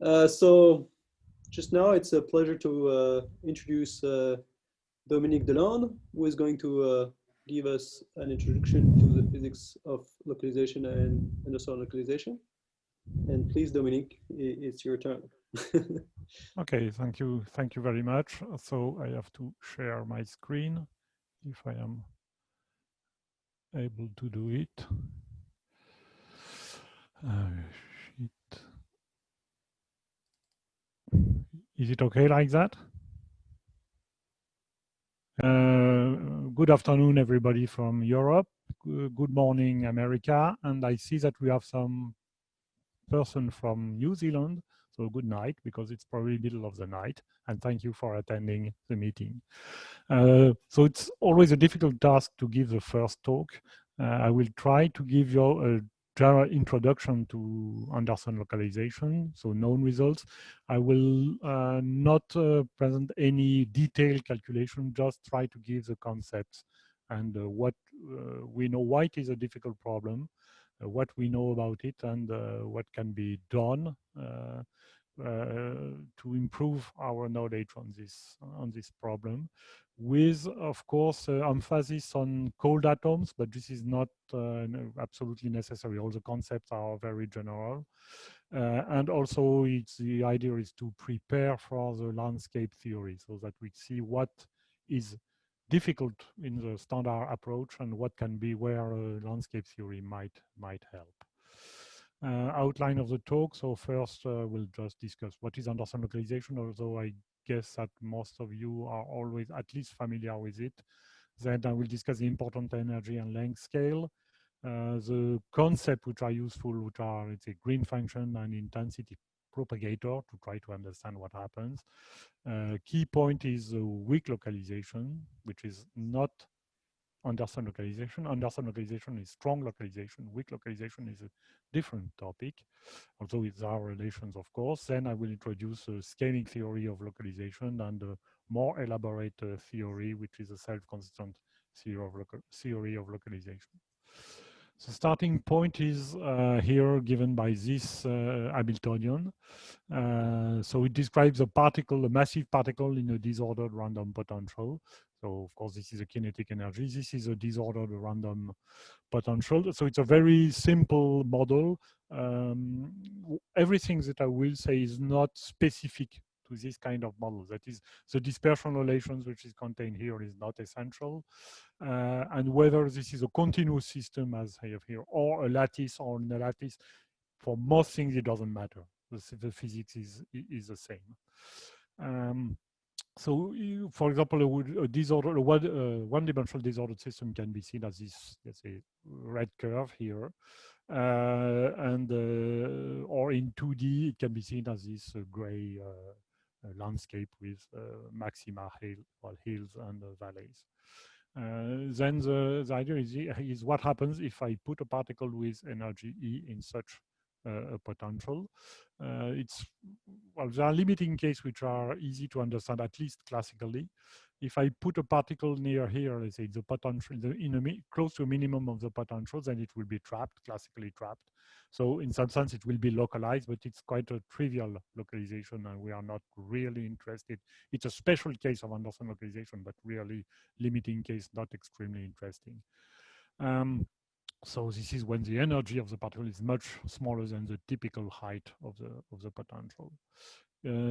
So just now, it's a pleasure to introduce Dominique Delande, who is going to give us an introduction to the physics of localization and Anderson localization. And please, Dominique, it's your turn. Okay, thank you very much. So I have to share my screen if I am able to do it. Shit. Is it okay like that? Good afternoon, everybody from Europe. Good morning, America. And I see that we have some person from New Zealand. So good night, because it's probably middle of the night. And thank you for attending the meeting. So it's always a difficult task to give the first talk. I will try to give you a general introduction to Anderson localization, so known results. I will not present any detailed calculation, just try to give the concepts and what we know, why it is a difficult problem, what we know about it, and what can be done to improve our knowledge on this problem, with, of course, emphasis on cold atoms, but this is not absolutely necessary. All the concepts are very general. And also, the idea is to prepare for the landscape theory, so that we see what is difficult in the standard approach and what can be where landscape theory might help. Outline of the talk. So first, we'll just discuss what is Anderson localization, although I guess that most of you are always at least familiar with it. Then I will discuss the important energy and length scale, the concept which are useful, which are, let's say, green function and intensity propagator, to try to understand what happens. Key point is weak localization, which is not Anderson localization. Anderson localization is strong localization. Weak localization is a different topic, although it's our relations, of course. Then I will introduce a scaling theory of localization and a more elaborate theory, which is a self-consistent theory of localization. The starting point is here given by this Hamiltonian. So it describes a particle, a massive particle in a disordered random potential. So of course, this is a kinetic energy. This is a disordered random potential. So it's a very simple model. Everything that I will say is not specific to this kind of model. That is, the dispersion relations which is contained here is not essential. And whether this is a continuous system, as I have here, or a lattice or in a lattice, for most things, it doesn't matter. The physics is the same. So, for example, a disorder, one-dimensional disordered system can be seen as this, let's say, red curve here, and or in 2D, it can be seen as this gray landscape with maxima, hills, and valleys. Then the idea is what happens if I put a particle with energy E in such a potential. Well, there are limiting cases which are easy to understand, at least classically. If I put a particle near here, let's say the potential close to a minimum of the potential, then it will be trapped, classically trapped. So in some sense, it will be localized, but it's quite a trivial localization, and we are not really interested. It's a special case of Anderson localization, but really limiting case, not extremely interesting. So this is when the energy of the particle is much smaller than the typical height of the potential.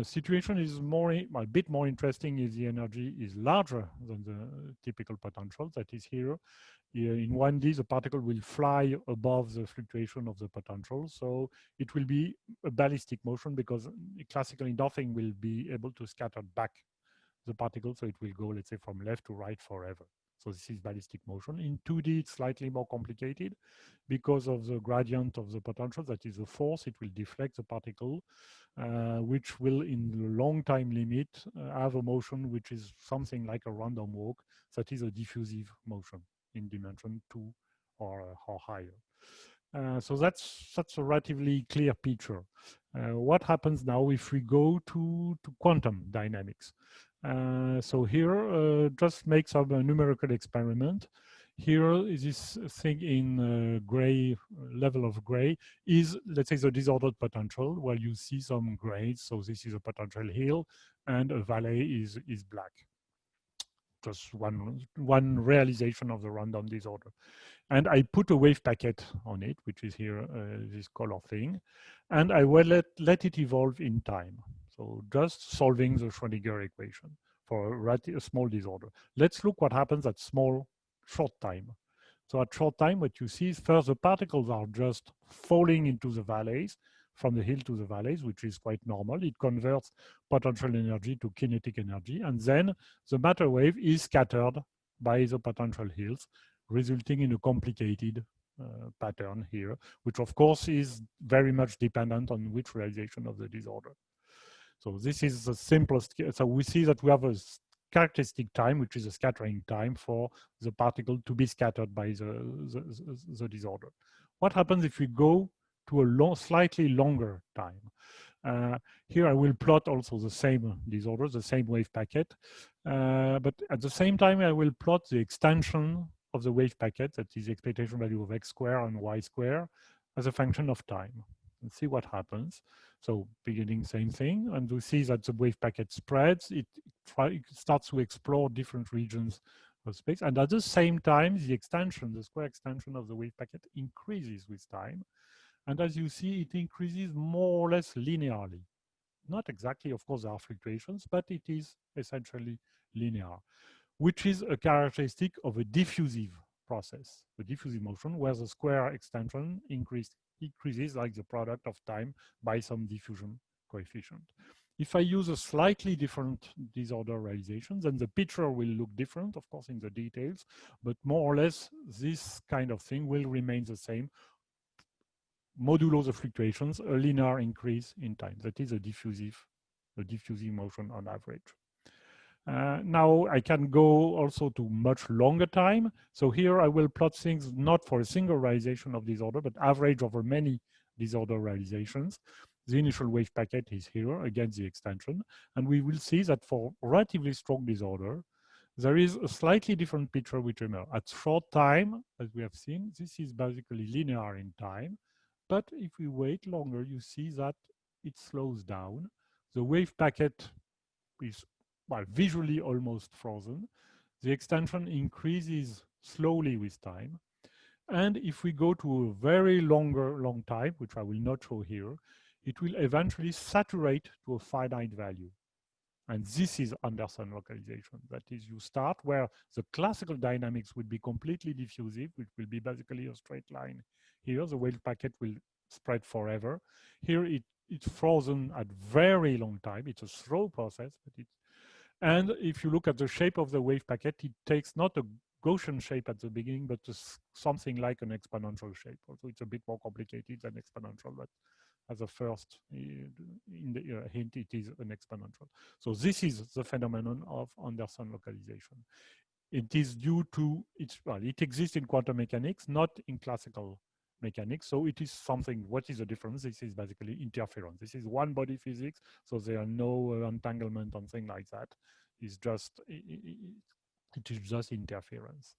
Situation is a bit more interesting if the energy is larger than the typical potential, that is here. In 1D, the particle will fly above the fluctuation of the potential. So it will be a ballistic motion, because classically nothing will be able to scatter back the particle. So it will go, let's say, from left to right forever. So this is ballistic motion. In 2D, it's slightly more complicated because of the gradient of the potential, that is the force. It will deflect the particle, which will, in the long time limit, have a motion which is something like a random walk, that is a diffusive motion in dimension 2 or higher. So that's a relatively clear picture. What happens now if we go to quantum dynamics? So here, just make some numerical experiment. Here is this thing in gray, level of gray, is, let's say, the disordered potential, where you see some grays. So this is a potential hill, and a valley is black. Just one realization of the random disorder. And I put a wave packet on it, which is here, this color thing, and I will let it evolve in time. So just solving the Schrodinger equation for a small disorder. Let's look what happens at short time. So at short time, what you see is first the particles are just falling into the valleys, from the hill to the valleys, which is quite normal. It converts potential energy to kinetic energy. And then the matter wave is scattered by the potential hills, resulting in a complicated pattern here, which of course is very much dependent on which realization of the disorder. So this is the simplest. So we see that we have a characteristic time, which is a scattering time for the particle to be scattered by the disorder. What happens if we go to a slightly longer time? Here I will plot also the same disorder, the same wave packet, but at the same time I will plot the extension of the wave packet, that is the expectation value of x squared and y squared, as a function of time, and see what happens. So beginning same thing, and we see that the wave packet spreads, it starts to explore different regions of space, and at the same time the extension, the square extension of the wave packet increases with time. And as you see, it increases more or less linearly. Not exactly, of course, there are fluctuations, but it is essentially linear, which is a characteristic of a diffusive process, a diffusive motion, where the square extension increases like the product of time by some diffusion coefficient. If I use a slightly different disorder realization, then the picture will look different, of course, in the details, but more or less this kind of thing will remain the same modulo the fluctuations, a linear increase in time. That is a diffusive motion on average. Now I can go also to much longer time. So here I will plot things not for a single realization of disorder, but average over many disorder realizations. The initial wave packet is here against the extension. And we will see that for relatively strong disorder, there is a slightly different picture which emerges. At short time, as we have seen, this is basically linear in time. But if we wait longer, you see that it slows down. The wave packet is, well, visually almost frozen. The extension increases slowly with time. And if we go to a very long time, which I will not show here, it will eventually saturate to a finite value. And this is Anderson localization. That is, you start where the classical dynamics would be completely diffusive, which will be basically a straight line. Here, the wave packet will spread forever. Here, it's frozen at very long time. It's a slow process, but it's, and if you look at the shape of the wave packet, it takes not a Gaussian shape at the beginning, but something like an exponential shape. Also, it's a bit more complicated than exponential, but as a first in the hint, it is an exponential. So this is the phenomenon of Anderson localization. It is due to, well, it exists in quantum mechanics, not in classical mechanics. So it is something, what is the difference? This is basically interference. This is one body physics, so there are no entanglement on things like that. It's just, it is just interference.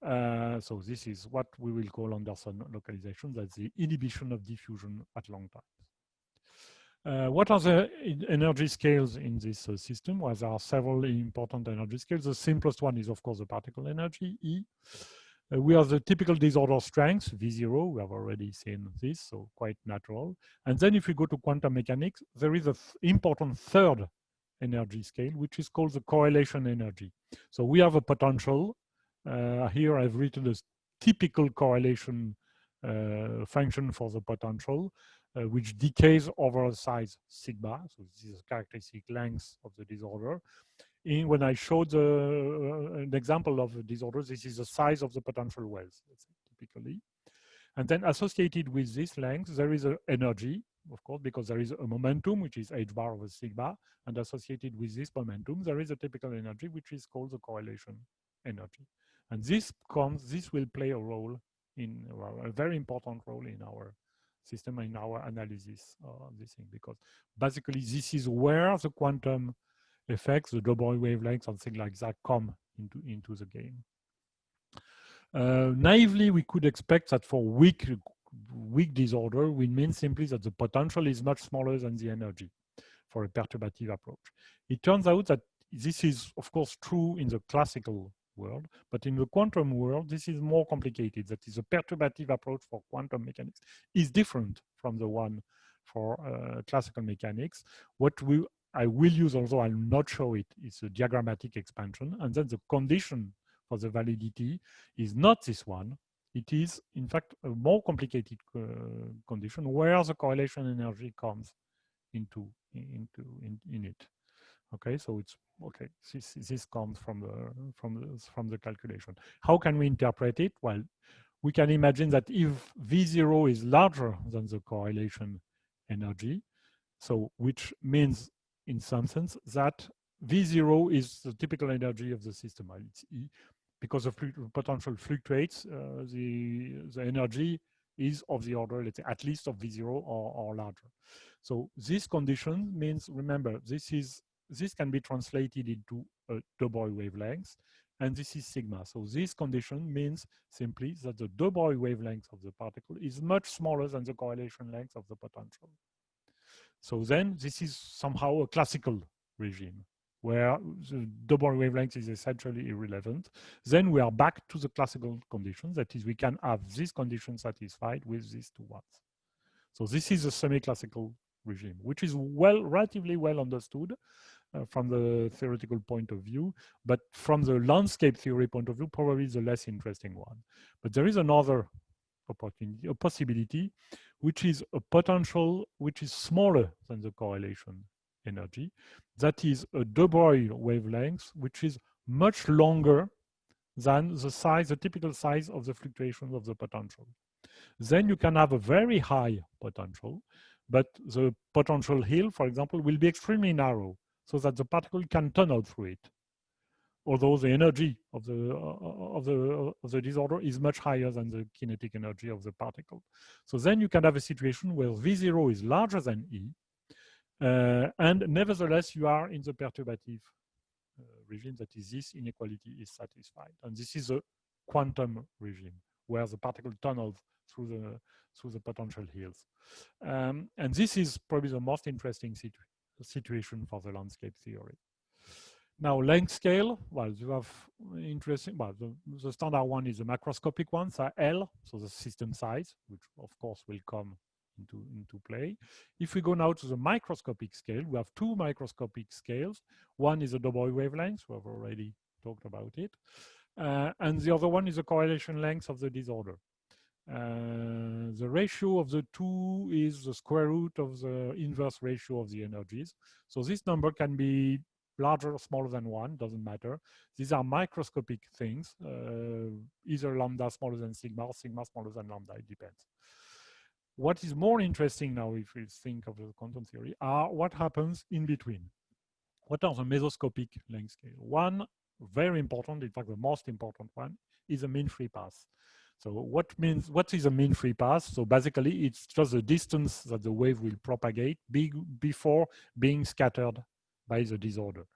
So this is what we will call Anderson localization. That's the inhibition of diffusion at long times. What are the energy scales in this system? Well, there are several important energy scales. The simplest one is, of course, the particle energy, E. We have the typical disorder strength, V0. We have already seen this, so quite natural. And then if we go to quantum mechanics, there is an important third energy scale, which is called the correlation energy. So we have a potential. Here I've written a typical correlation function for the potential, which decays over a size sigma. So this is a characteristic length of the disorder. When I showed an example of a disorder, this is the size of the potential wells, typically. And then associated with this length, there is an energy, of course, because there is a momentum, which is h bar over sigma. And associated with this momentum, there is a typical energy, which is called the correlation energy. And this will play a role in, well, a very important role in our system, in our analysis of this thing, because basically this is where the quantum effects, the double wavelengths, something like that, come into the game. Naively, we could expect that for weak disorder, we mean simply that the potential is much smaller than the energy for a perturbative approach. It turns out that this is, of course, true in the classical world, but in the quantum world, this is more complicated. That is, a perturbative approach for quantum mechanics is different from the one for classical mechanics. I will use, although I'll not show it, is a diagrammatic expansion, and then the condition for the validity is not this one. It is, in fact, a more complicated condition where the correlation energy comes in it. Okay, so it's okay. This comes from the calculation. How can we interpret it? Well, we can imagine that if V0 is larger than the correlation energy, so which means in some sense that V0 is the typical energy of the system. It's E. Because the potential fluctuates, the energy is of the order, let's say, at least of V0 or larger. So this condition means, remember, this can be translated into a de Broglie wavelength, and this is sigma. So this condition means simply that the de Broglie wavelength of the particle is much smaller than the correlation length of the potential. So then this is somehow a classical regime where the de Broglie wavelength is essentially irrelevant. Then we are back to the classical conditions. That is, we can have this condition satisfied with these two ones. So this is a semi-classical regime, which is relatively well understood from the theoretical point of view, but from the landscape theory point of view, probably the less interesting one. But there is another opportunity, a possibility, which is a potential which is smaller than the correlation energy. That is a de Broglie wavelength, which is much longer than the typical size of the fluctuations of the potential. Then you can have a very high potential, but the potential hill, for example, will be extremely narrow so that the particle can tunnel through it. Although the energy of the disorder is much higher than the kinetic energy of the particle. So then you can have a situation where V0 is larger than E, and nevertheless you are in the perturbative regime, that is, this inequality is satisfied. And this is a quantum regime where the particle tunnels through the potential hills. And this is probably the most interesting situation for the landscape theory. Now, length scale, well, you have interesting, well, the standard one is the macroscopic one, so L, so the system size, which of course will come into play. If we go now to the microscopic scale, we have two microscopic scales. One is a de Broglie wavelength, we have already talked about it. And the other one is the correlation length of the disorder. The ratio of the two is the square root of the inverse ratio of the energies. So this number can be larger or smaller than one, doesn't matter. These are microscopic things, either lambda smaller than sigma or sigma smaller than lambda, it depends. What is more interesting now, if we think of the quantum theory, are what happens in between. What are the mesoscopic length scale? One very important, in fact, the most important one, is a mean free path. So what is a mean free path? So basically, it's just the distance that the wave will propagate before being scattered by the disorder.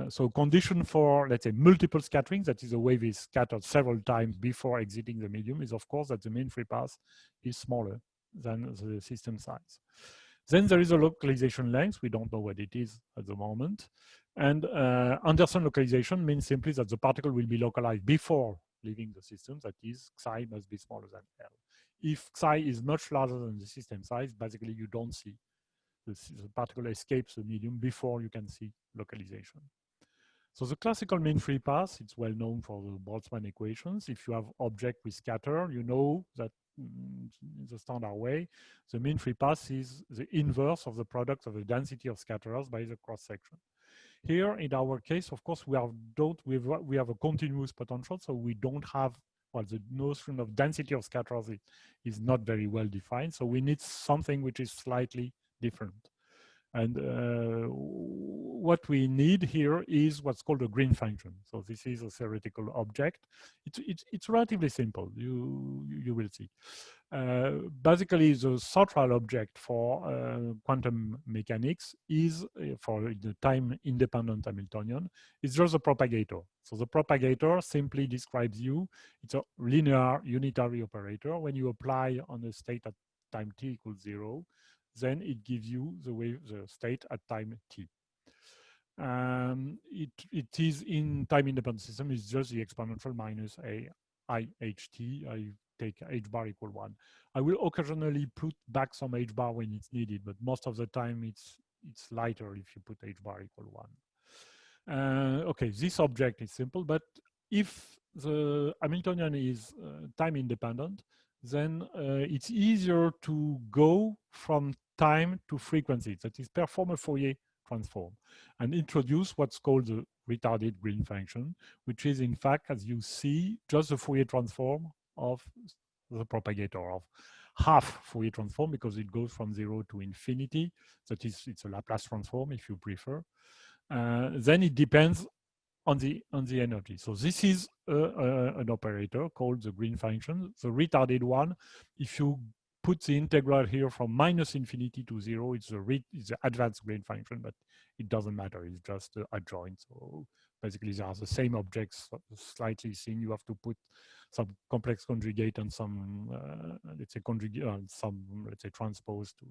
So condition for, let's say, multiple scattering, that is, the wave is scattered several times before exiting the medium, is of course that the mean free path is smaller than the system size. Then there is a localization length. We don't know what it is at the moment. And Anderson localization means simply that the particle will be localized before leaving the system. That is, psi must be smaller than L. If psi is much larger than the system size, basically you don't see the particle escapes the medium before you can see localization. So the classical mean free path, it's well known for the Boltzmann equations. If you have object with scatter, you know that in the standard way, the mean free path is the inverse of the product of the density of scatterers by the cross section. Here, in our case, of course, we have a continuous potential, so we don't have, well, the notion of density of scatterers is not very well defined, so we need something which is slightly different. And what we need here is what's called a green function. So this is a theoretical object. It's relatively simple, you will see. Basically, the central object for quantum mechanics is, for the time-independent Hamiltonian, is just the propagator. So the propagator simply describes you. It's a linear unitary operator. When you apply on a state at time t equals 0, then it gives you the state at time t. It is in time-independent system. It's just the exponential minus I h t. I take h bar equal 1. I will occasionally put back some h bar when it's needed, but most of the time it's lighter if you put h bar equal 1. Okay, this object is simple, but if the Hamiltonian is time independent, then it's easier to go from time to frequency. That is, perform a Fourier transform and introduce what's called the retarded Green function, which is in fact, as you see, just the Fourier transform of the propagator, of half Fourier transform, because it goes from 0 to infinity. That is, it's a Laplace transform if you prefer. Then it depends on the energy. So this is an operator called the Green function, the retarded one. If you put the integral here from minus infinity to 0, it's the advanced Green function, but it doesn't matter. It's just adjoint. So basically, they are the same objects, slightly seen. You have to put some complex conjugate and some, let's say, conjugate, some, let's say, transpose to,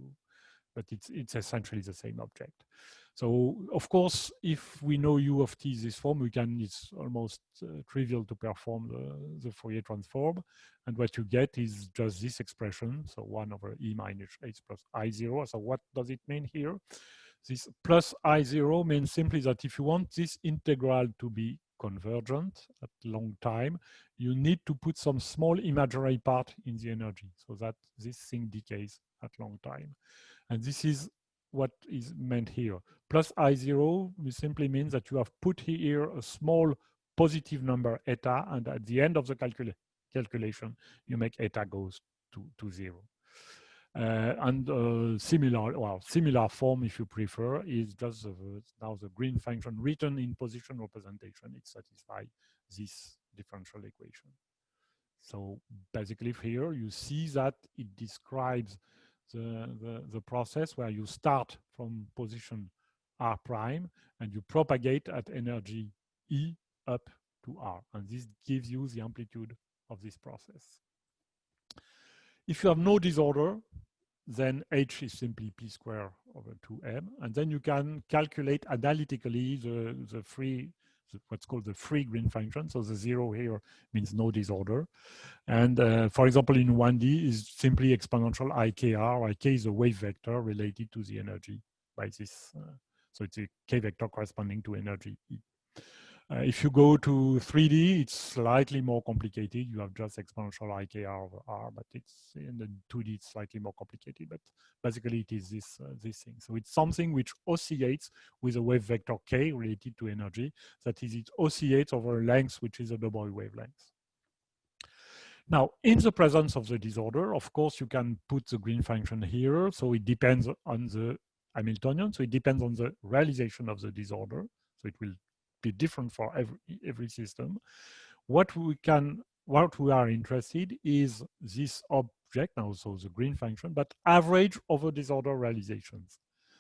but it's essentially the same object. So of course, if we know u of t is this form, we can, it's almost trivial to perform the Fourier transform. And what you get is just this expression. So 1 over e minus h plus I0. So what does it mean here? This plus I0 means simply that if you want this integral to be convergent at long time, you need to put some small imaginary part in the energy so that this thing decays at long time. And this is what is meant here. Plus I0 simply means that you have put here a small positive number eta, and at the end of the calculation, you make eta goes to 0. Similar form, if you prefer, is just now the Green function written in position representation. It satisfies this differential equation. So basically here you see that it describes the process where you start from position r prime and you propagate at energy E up to r. And this gives you the amplitude of this process. If you have no disorder, then h is simply p squared over 2m. And then you can calculate analytically the free, what's called the free Green function. So the 0 here means no disorder. And for example, in 1D is simply exponential ikr. Ik is a wave vector related to the energy by this. So it's a k vector corresponding to energy E. If you go to 3D, it's slightly more complicated. You have just exponential ikr over r, but it's in the 2D, it's slightly more complicated. But basically, it is this thing. So it's something which oscillates with a wave vector k related to energy. That is, it oscillates over a length which is a double wavelength. Now, in the presence of the disorder, of course, you can put the Green function here. So it depends on the Hamiltonian. So it depends on the realization of the disorder. So it will be different for every system. What we are interested is this object now, so the Green function, but average over disorder realizations.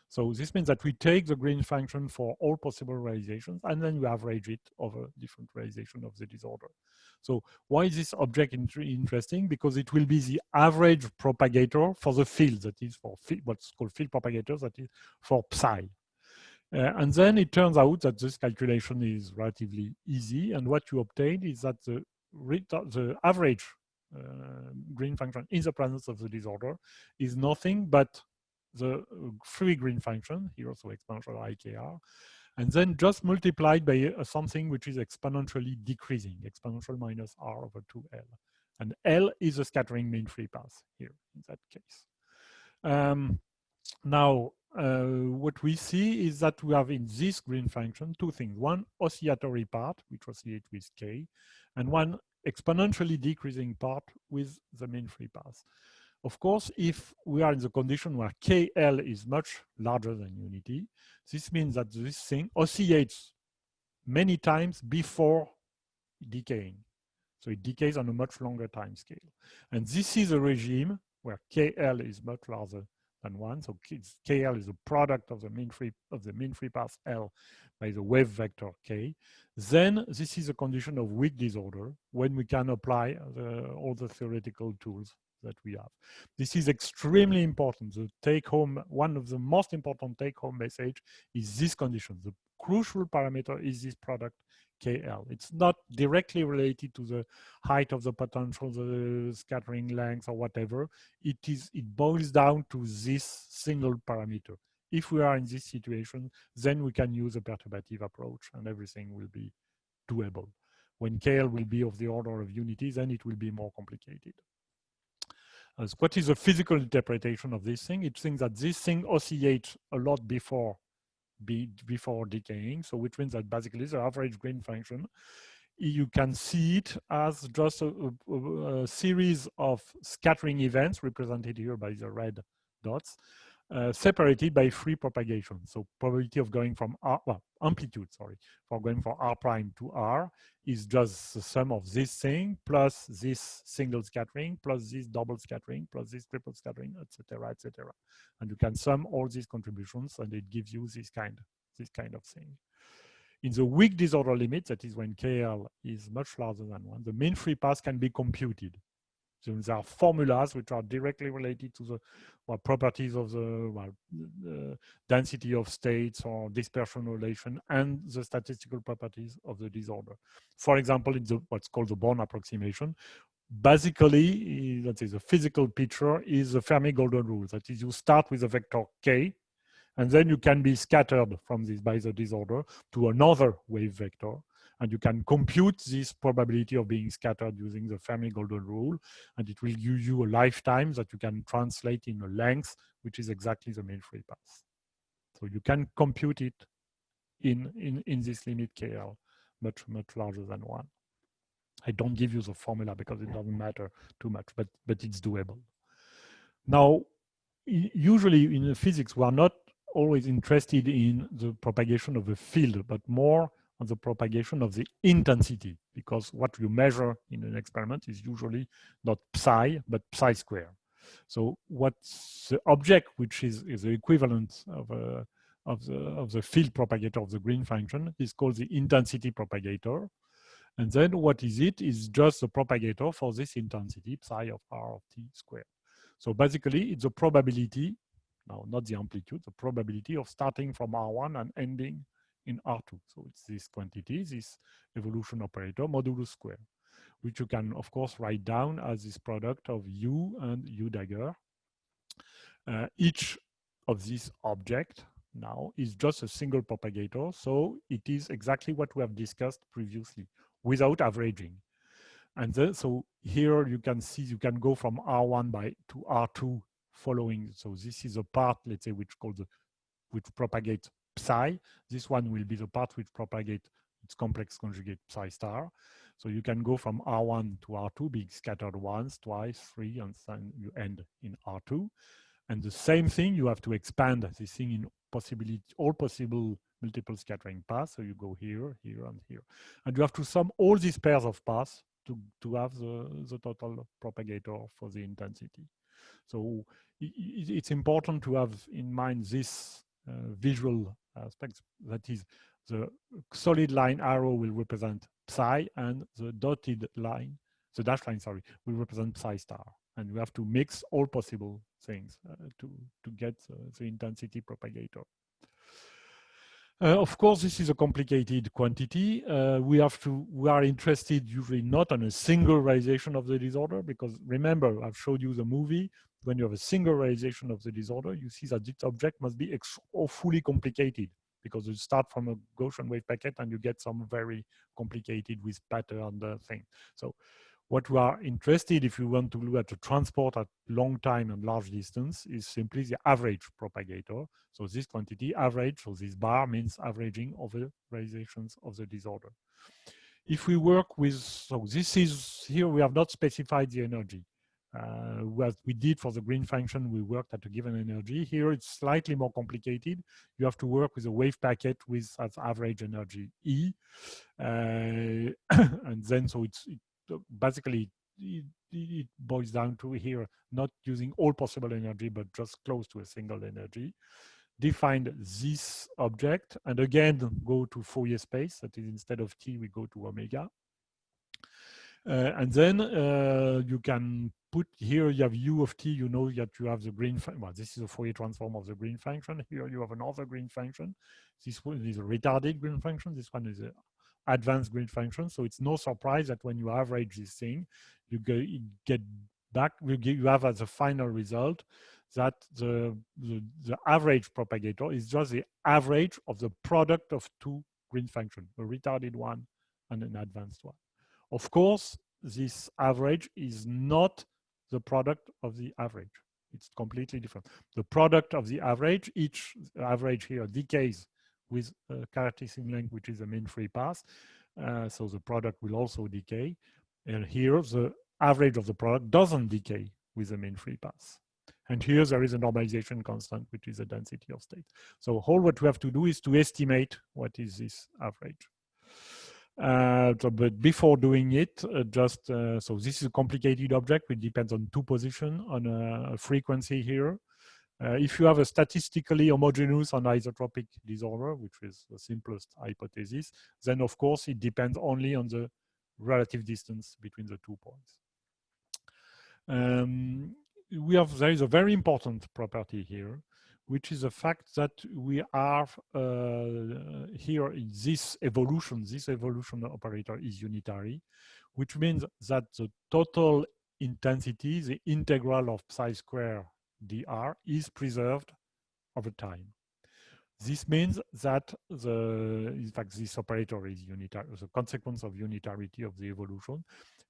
So this means that we take the Green function for all possible realizations, and then we average it over different realization of the disorder. So why is this object interesting? Because it will be the average propagator for the field, that is for what's called field propagators, that is for psi. And then it turns out that this calculation is relatively easy. And what you obtain is that the average Green function in the presence of the disorder is nothing but the free Green function, here also exponential ikr, and then just multiplied by something which is exponentially decreasing, exponential minus r over 2l. And L is a scattering mean free path here in that case. Now, what we see is that we have in this Green function two things. One oscillatory part, which oscillates with k, and one exponentially decreasing part with the mean free path. Of course, if we are in the condition where KL is much larger than unity, this means that this thing oscillates many times before decaying. So it decays on a much longer time scale. And this is a regime where KL is much larger than 1. So KL is a product of the mean free path L by the wave vector K. Then this is a condition of weak disorder when we can apply all the theoretical tools that we have. This is extremely important. The take-home, one of the most important take-home message is this condition. The crucial parameter is this product KL. It's not directly related to the height of the potential, the scattering length or whatever. It boils down to this single parameter. If we are in this situation, then we can use a perturbative approach and everything will be doable. When KL will be of the order of unity, then it will be more complicated. What is the physical interpretation of this thing? It thinks that this thing oscillates a lot before decaying, so which means that basically the average green function, you can see it as just a series of scattering events represented here by the red dots, separated by free propagation. So probability of going from R, well, amplitude, sorry, for going from R prime to R is just the sum of this thing plus this single scattering plus this double scattering plus this triple scattering, etc., etc. And you can sum all these contributions and it gives you this kind of thing. In the weak disorder limit, that is when KL is much larger than 1, the mean free path can be computed. So there are formulas which are directly related to the properties of the density of states or dispersion relation and the statistical properties of the disorder. For example, in what's called the Born approximation, basically, let's say the physical picture is the Fermi golden rule. That is, you start with a vector K, and then you can be scattered from this by the disorder to another wave vector. And you can compute this probability of being scattered using the Fermi golden rule. And it will give you a lifetime that you can translate in a length, which is exactly the mean free path. So you can compute it in this limit KL, much larger than 1. I don't give you the formula because it doesn't matter too much, but it's doable. Now, usually in physics, we are not always interested in the propagation of a field, but more on the propagation of the intensity, because what you measure in an experiment is usually not psi, but psi square. So what's the object, which is the equivalent of the field propagator of the green function, is called the intensity propagator. And then what is it? Is just the propagator for this intensity, psi of r of t squared. So basically, it's a probability, now not the amplitude, the probability of starting from R1 and ending in R2. So it's this quantity, this evolution operator, modulus square, which you can, of course, write down as this product of U and U dagger. Each of these objects now is just a single propagator. So it is exactly what we have discussed previously without averaging. And then, so here you can see, you can go from R1 to R2 following. So this is a part, let's say, which propagates psi. This one will be the part which propagates its complex conjugate psi star. So you can go from R1 to R2, being scattered once, twice, 3, and then you end in R2. And the same thing, you have to expand this thing in all possible multiple scattering paths. So you go here, here, and here. And you have to sum all these pairs of paths to have the total propagator for the intensity. So it's important to have in mind this visual aspect. That is, the solid line arrow will represent psi, and the dotted line, the dashed line, sorry, will represent psi star. And we have to mix all possible things to get the intensity propagator. Of course, this is a complicated quantity. We are interested usually not on a single realization of the disorder, because remember, I've showed you the movie. When you have a single realization of the disorder, you see that this object must be fully complicated, because you start from a Gaussian wave packet and you get some very complicated with pattern thing. So what we are interested, if you want to look at the transport at long time and large distance, is simply the average propagator. So this quantity average, so this bar means averaging over realizations of the disorder. If we work with, so this is, here we have not specified the energy. What we did for the green function, we worked at a given energy. Here it's slightly more complicated. You have to work with a wave packet with as average energy E. And then, so basically it boils down to here, not using all possible energy, but just close to a single energy. Define this object, and again, go to Fourier space. That is, instead of t, we go to omega. And then you can put here, you have u of t, you know that you have the green function. Well, this is a Fourier transform of the green function. Here you have another green function. This one is a retarded green function. This one is an advanced green function. So it's no surprise that when you average this thing, you get back, you have as a final result that the average propagator is just the average of the product of two green functions, a retarded one and an advanced one. Of course, this average is not the product of the average. It's completely different. The product of the average, each average here decays with a characteristic length, which is the mean free path. So the product will also decay. And here, the average of the product doesn't decay with the mean free path. And here there is a normalization constant, which is the density of state. So all what we have to do is to estimate what is this average. But before doing it, so this is a complicated object which depends on two positions, on a frequency here. If you have a statistically homogeneous anisotropic disorder, which is the simplest hypothesis, then of course it depends only on the relative distance between the 2 points. There is a very important property here, which is the fact that we are here in this evolution operator is unitary, which means that the total intensity, the integral of psi square dr, is preserved over time. This means that in fact, this operator is unitary, the consequence of unitarity of the evolution.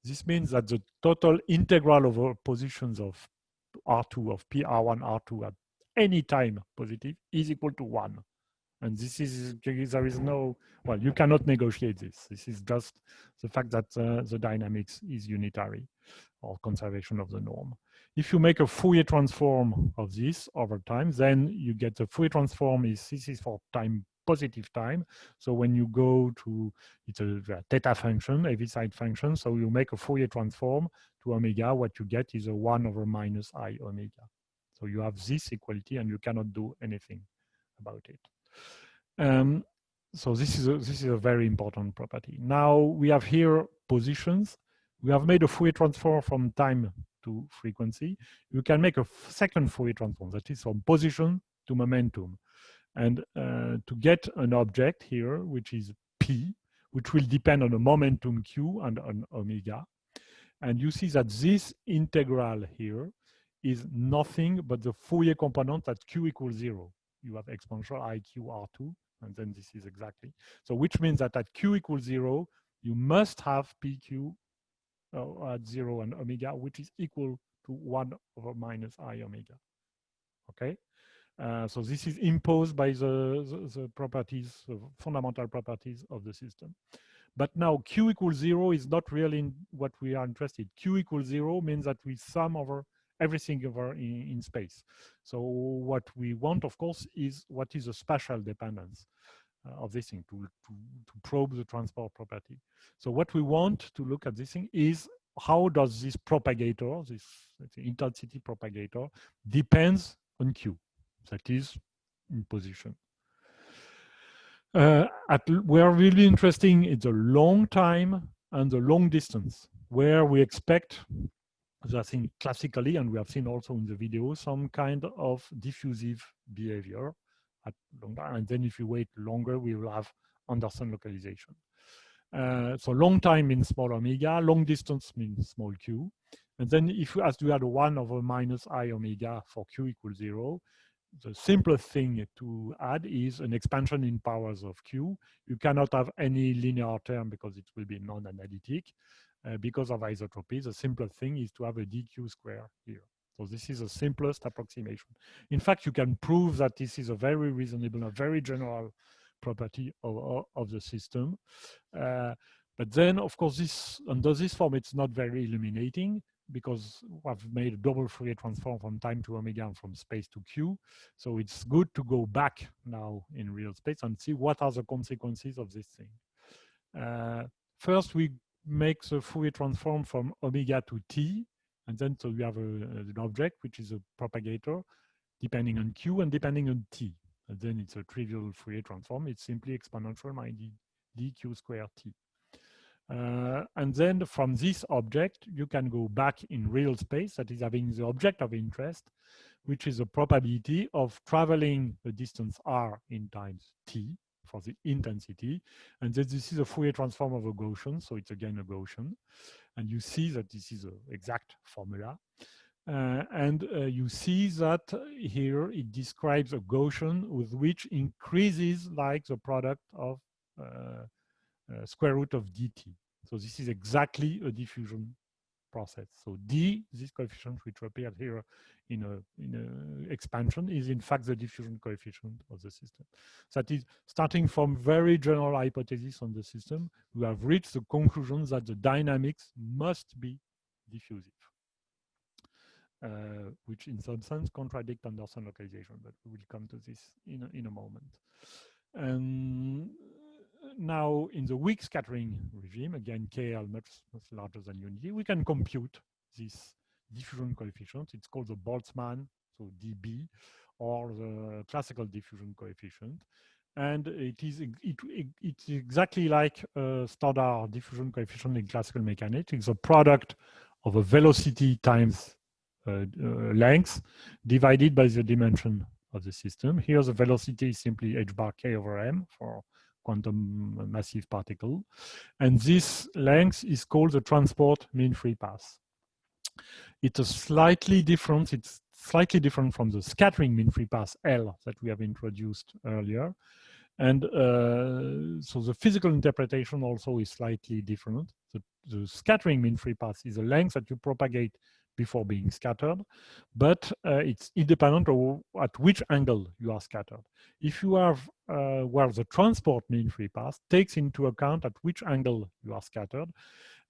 This means that the total integral over positions of R2, of PR1, R2 at any time positive is equal to 1. And this is, there is no, well, you cannot negotiate this. This is just the fact that the dynamics is unitary, or conservation of the norm. If you make a Fourier transform of this over time, then you get the Fourier transform this is for time, positive time. So when you go to, it's a theta function, Heaviside function. So you make a Fourier transform to omega, what you get is a 1 over minus I omega. So you have this equality and you cannot do anything about it. So this is a very important property. Now we have here positions. We have made a Fourier transform from time to frequency. You can make a second Fourier transform, that is from position to momentum. And to get an object here, which is P, which will depend on a momentum Q and on omega. And you see that this integral here is nothing but the Fourier component at Q equals 0. You have exponential IQ R2, and then this is exactly. So which means that at Q equals 0, you must have PQ at 0 and omega, which is equal to 1 over minus I omega. Okay? So this is imposed by the properties, the fundamental properties of the system. But now Q equals 0 is not really what we are interested. Q equals 0 means that we sum over everything over in space. So what we want, of course, is what is the spatial dependence of this thing to probe the transport property. So what we want to look at this thing is how does this propagator, this intensity propagator, depends on Q, that is in position. Where really interesting is the long time and the long distance, where we expect, I think classically, and we have seen also in the video, some kind of diffusive behavior at long time. And then if you wait longer, we will have Anderson localization. So long time means small omega, long distance means small q. And then if you, as you add 1 over minus I omega for q equals 0, the simplest thing to add is an expansion in powers of q. You cannot have any linear term because it will be non-analytic. Because of isotropy, the simplest thing is to have a dq square here. So this is the simplest approximation. In fact, you can prove that this is a very reasonable, a very general property of the system. But then, of course, this under this form, it's not very illuminating because I've made a double Fourier transform from time to omega and from space to q. So it's good to go back now in real space and see what are the consequences of this thing. First, we make the Fourier transform from omega to t, and then so you have an object which is a propagator depending on q and depending on t. And then it's a trivial Fourier transform. It's simply exponential minus dq squared t. And then from this object, you can go back in real space, that is having the object of interest, which is the probability of traveling the distance r in times t for the intensity. And then this is a Fourier transform of a Gaussian, so it's again a Gaussian. And you see that this is an exact formula. And you see that here it describes a Gaussian with which increases like the product of square root of dt. So this is exactly a diffusion process. So d, this coefficient which appeared here in a expansion, is in fact the diffusion coefficient of the system. That is, starting from very general hypothesis on the system, we have reached the conclusion that the dynamics must be diffusive. Which in some sense contradict Anderson localization, but we will come to this in a moment. Now, in the weak scattering regime, again, KL much larger than unity, we can compute this diffusion coefficient. It's called the Boltzmann, so dB, or the classical diffusion coefficient. And it's exactly like a standard diffusion coefficient in classical mechanics. It's a product of a velocity times length divided by the dimension of the system. Here, the velocity is simply h bar k over m for quantum massive particle. And this length is called the transport mean free path. It's slightly different from the scattering mean free path L that we have introduced earlier. And so the physical interpretation also is slightly different. The scattering mean free path is a length that you propagate before being scattered, but it's independent of at which angle you are scattered. If you have where the transport mean free path takes into account at which angle you are scattered,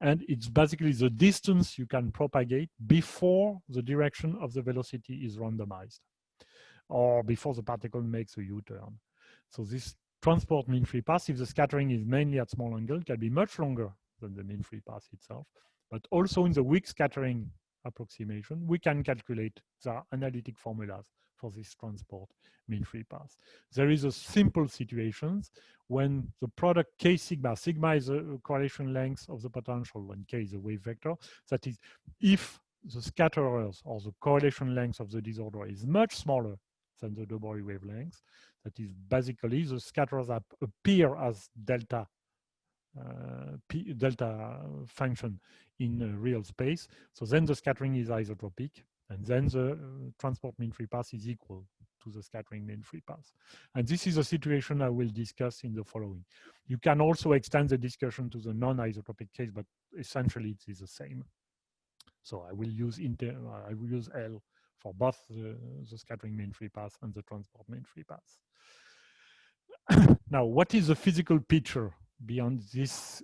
and it's basically the distance you can propagate before the direction of the velocity is randomized, or before the particle makes a U-turn. So this transport mean free path, if the scattering is mainly at small angle, can be much longer than the mean free path itself. But also in the weak scattering approximation, we can calculate the analytic formulas for this transport mean free path. There is a simple situation when the product k sigma, sigma is a correlation length of the potential and k is a wave vector. That is, if the scatterers or the correlation length of the disorder is much smaller than the de Broglie wavelength, that is basically the scatterers appear as delta delta function in real space. So then the scattering is isotropic, and then the transport mean free path is equal to the scattering mean free path. And this is a situation I will discuss in the following. You can also extend the discussion to the non-isotropic case, but essentially it is the same. So I will use L for both the scattering mean free path and the transport mean free path. Now, what is the physical picture beyond this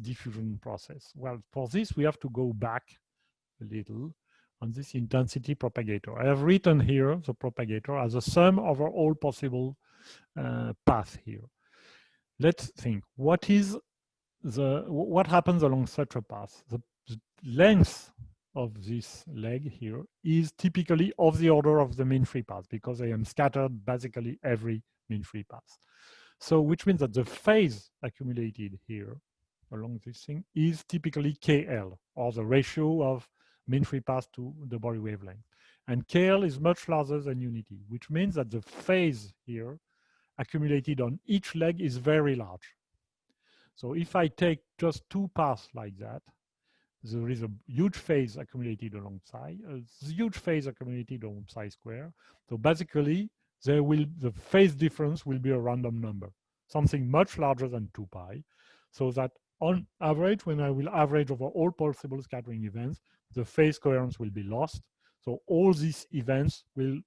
diffusion process? Well, for this, we have to go back a little on this intensity propagator. I have written here the propagator as a sum over all possible paths here. Let's think, what happens along such a path? The length of this leg here is typically of the order of the mean free path, because I am scattered basically every mean free path. So which means that the phase accumulated here along this thing is typically KL, or the ratio of mean free path to the Broglie wavelength. And KL is much larger than unity, which means that the phase here accumulated on each leg is very large. So if I take just two paths like that, there is a huge phase accumulated along psi, a huge phase accumulated on psi square. So basically, the phase difference will be a random number, something much larger than 2 pi, so that on average, when I will average over all possible scattering events, the phase coherence will be lost. So all these events will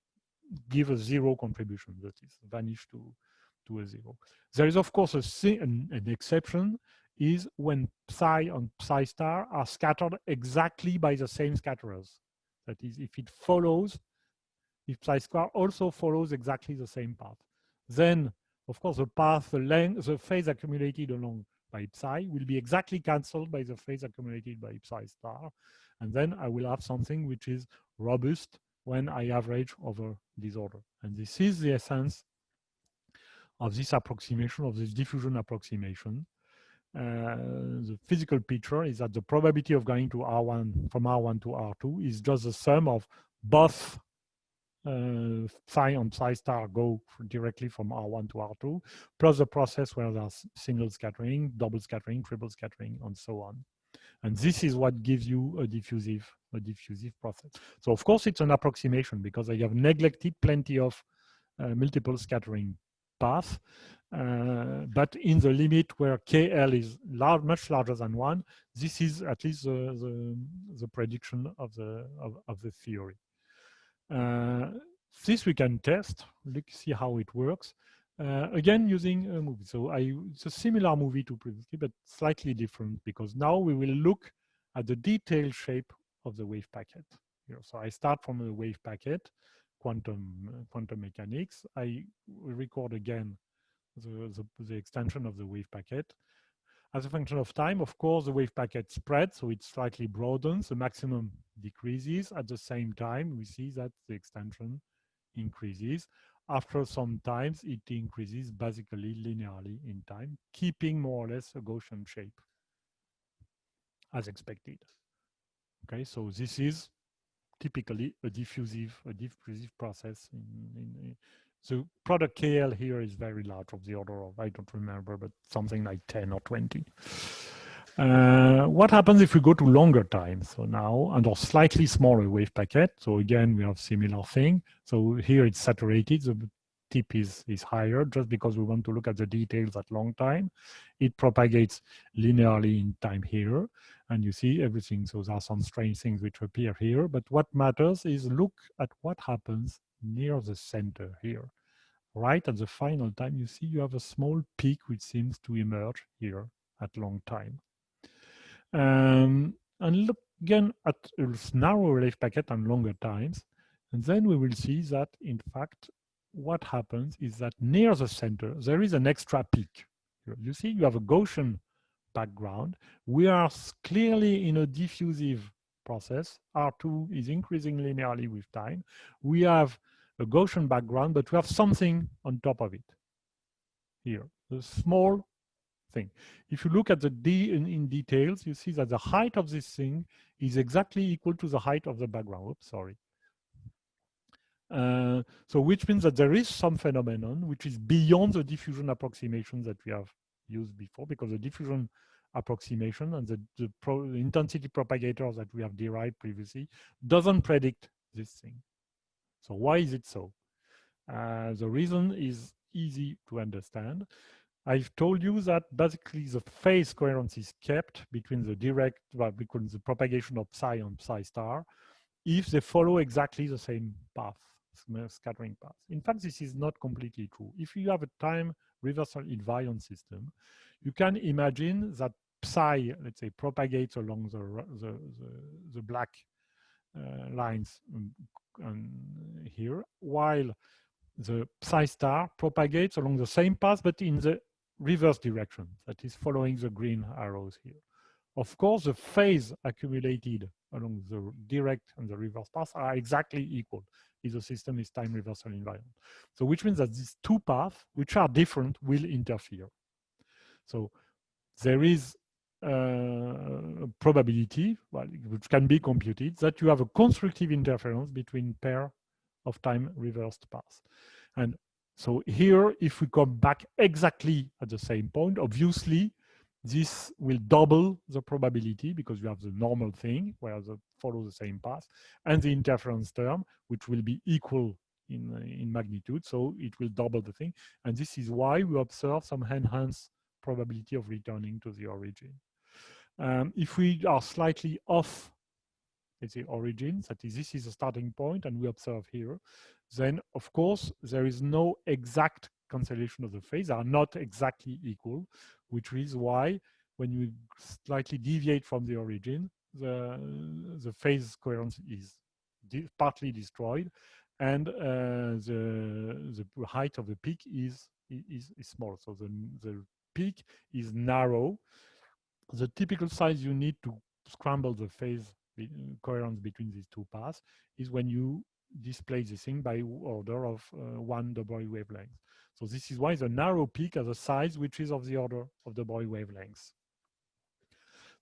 give a zero contribution, that is, vanish to a zero. There is, of course, an exception, is when psi and psi star are scattered exactly by the same scatterers. That is, if psi square also follows exactly the same path, then, of course, the phase accumulated along by psi will be exactly cancelled by the phase accumulated by psi star. And then I will have something which is robust when I average over this order. And this is the essence of this approximation, of this diffusion approximation. The physical picture is that the probability of going to R1 from R1 to R2 is just the sum of both psi and psi star go directly from R1 to R2, plus the process where there's single scattering, double scattering, triple scattering, and so on. And this is what gives you a diffusive process. So of course it's an approximation because I have neglected plenty of multiple scattering paths, but in the limit where KL is much larger than 1, this is at least the prediction of the theory. This we can test, see how it works. Again, using a movie. So it's a similar movie to previously, but slightly different because now we will look at the detailed shape of the wave packet. Here. So I start from a wave packet, quantum mechanics. I record again the extension of the wave packet. As a function of time, of course, the wave packet spreads, so it slightly broadens, the maximum decreases. At the same time, we see that the extension increases. After some times, it increases basically linearly in time, keeping more or less a Gaussian shape as expected. Okay, so this is typically a diffusive process. So product KL here is very large, of the order of, I don't remember, but something like 10 or 20. What happens if we go to longer time? So now under slightly smaller wave packet. So again, we have similar thing. So here it's saturated. The tip is higher just because we want to look at the details at long time. It propagates linearly in time here. And you see everything. So there are some strange things which appear here. But what matters is look at what happens near the center here. Right at the final time, you see you have a small peak which seems to emerge here at long time. And look again at a narrow wave packet and longer times. And then we will see that, in fact, what happens is that near the center, there is an extra peak. You see, you have a Gaussian background. We are clearly in a diffusive process. R2 is increasing linearly with time. We have a Gaussian background, but we have something on top of it here, a small thing. If you look at the D in details, you see that the height of this thing is exactly equal to the height of the background. Oops, sorry. So which means that there is some phenomenon which is beyond the diffusion approximation that we have used before, because the diffusion approximation and the intensity propagator that we have derived previously doesn't predict this thing. So why is it so? The reason is easy to understand. I've told you that basically the phase coherence is kept between the direct, between the propagation of psi and psi star, if they follow exactly the same path, scattering path. In fact, this is not completely true. If you have a time reversal invariant system, you can imagine that psi, let's say, propagates along the black lines here, while the psi star propagates along the same path, but in the reverse direction, that is following the green arrows here. Of course, the phase accumulated along the direct and the reverse paths are exactly equal if the system is time reversal invariant. So which means that these two paths, which are different, will interfere. So there is a probability, well, which can be computed, that you have a constructive interference between pair of time reversed paths. And so here, if we come back exactly at the same point, obviously, this will double the probability because you have the normal thing where they follow the same path and the interference term, which will be equal in magnitude. So it will double the thing. And this is why we observe some enhanced probability of returning to the origin. If we are slightly off, let's say, origins, that is, this is a starting point and we observe here, then of course there is no exact cancellation of the phase, they are not exactly equal, which is why when you slightly deviate from the origin, the phase coherence is partly destroyed and the height of the peak is small. So the peak is narrow. The typical size you need to scramble the phase coherence between these two paths is when you display this thing by order of 1 de Broglie wavelength. So this is why the narrow peak has a size which is of the order of the Broglie wavelengths.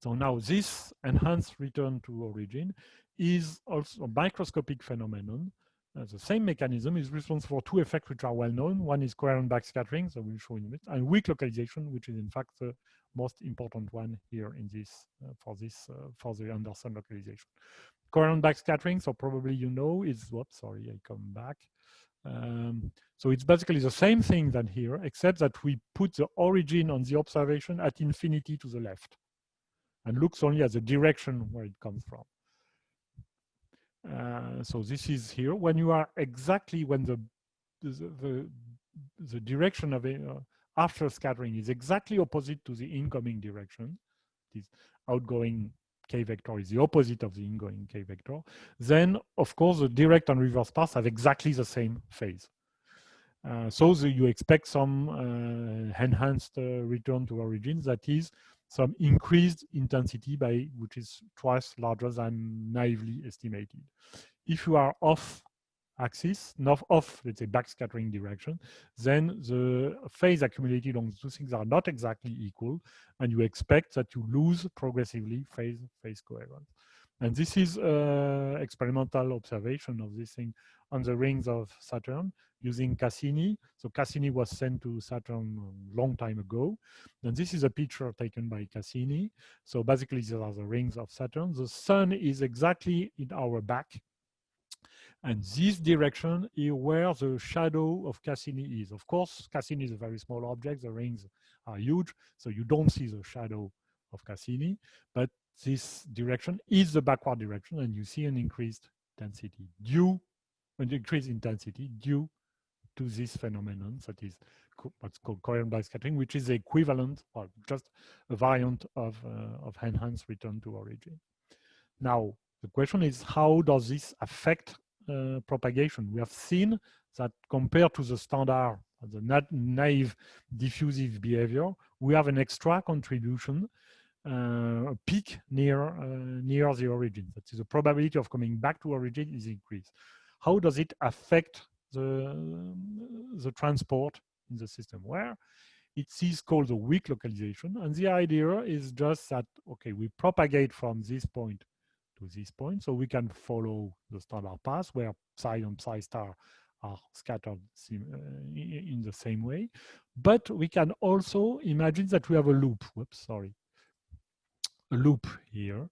So now this enhanced return to origin is also a microscopic phenomenon. The same mechanism is responsible for two effects which are well known. One is coherent backscattering, so we'll show in a minute, and weak localization, which is in fact the most important one here in this for the Anderson localization. Coherent backscattering, so probably you know, is whoops, sorry, I come back. So it's basically the same thing than here, except that we put the origin on the observation at infinity to the left, and looks only at the direction where it comes from. So this is here when you are exactly when the direction of after scattering is exactly opposite to the incoming direction. This outgoing k vector is the opposite of the ingoing k vector. Then, of course, the direct and reverse paths have exactly the same phase. So you expect some enhanced return to origin, that is some increased intensity by which is twice larger than naively estimated. If you are off axis, not off, let's say, backscattering direction, then the phase accumulated on two things are not exactly equal, and you expect that you lose progressively phase coherence. And this is experimental observation of this thing on the rings of Saturn using Cassini. So Cassini was sent to Saturn a long time ago. And this is a picture taken by Cassini. So basically, these are the rings of Saturn. The sun is exactly in our back. And this direction is where the shadow of Cassini is. Of course, Cassini is a very small object. The rings are huge, so you don't see the shadow of Cassini. But this direction is the backward direction, and you see an increased density due, an increased intensity due to this phenomenon that is what's called coherent backscattering, which is the equivalent or just a variant of enhanced return to origin. Now, the question is, how does this affect propagation? We have seen that compared to the standard, the naive diffusive behavior, we have an extra contribution, a peak near the origin. That is, the probability of coming back to origin is increased. How does it affect the transport in the system? Where it is called the weak localization, and the idea is just that, okay, we propagate from this point to this point, so we can follow the standard path where psi and psi star are scattered in the same way. But we can also imagine that we have a loop, a loop here,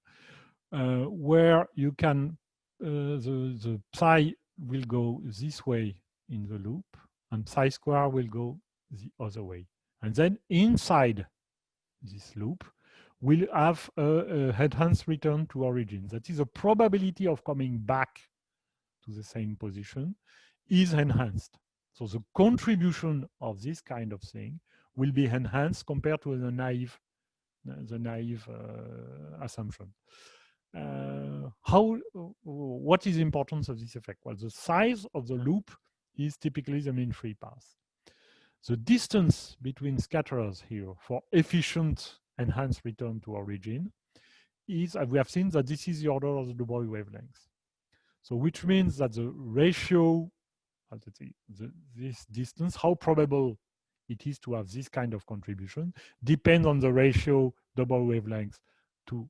where you can, the psi will go this way in the loop, and psi square will go the other way. And then inside this loop, we'll have a enhanced return to origin. That is, a probability of coming back to the same position is enhanced. So the contribution of this kind of thing will be enhanced compared to the naive assumption. What is the importance of this effect? Well, the size of the loop is typically the mean free path. The distance between scatterers here for efficient enhanced return to origin is, we have seen that this is the order of the de Broglie wavelength. So which means that the ratio, this distance, how probable it is to have this kind of contribution, depends on the ratio de Broglie wavelength to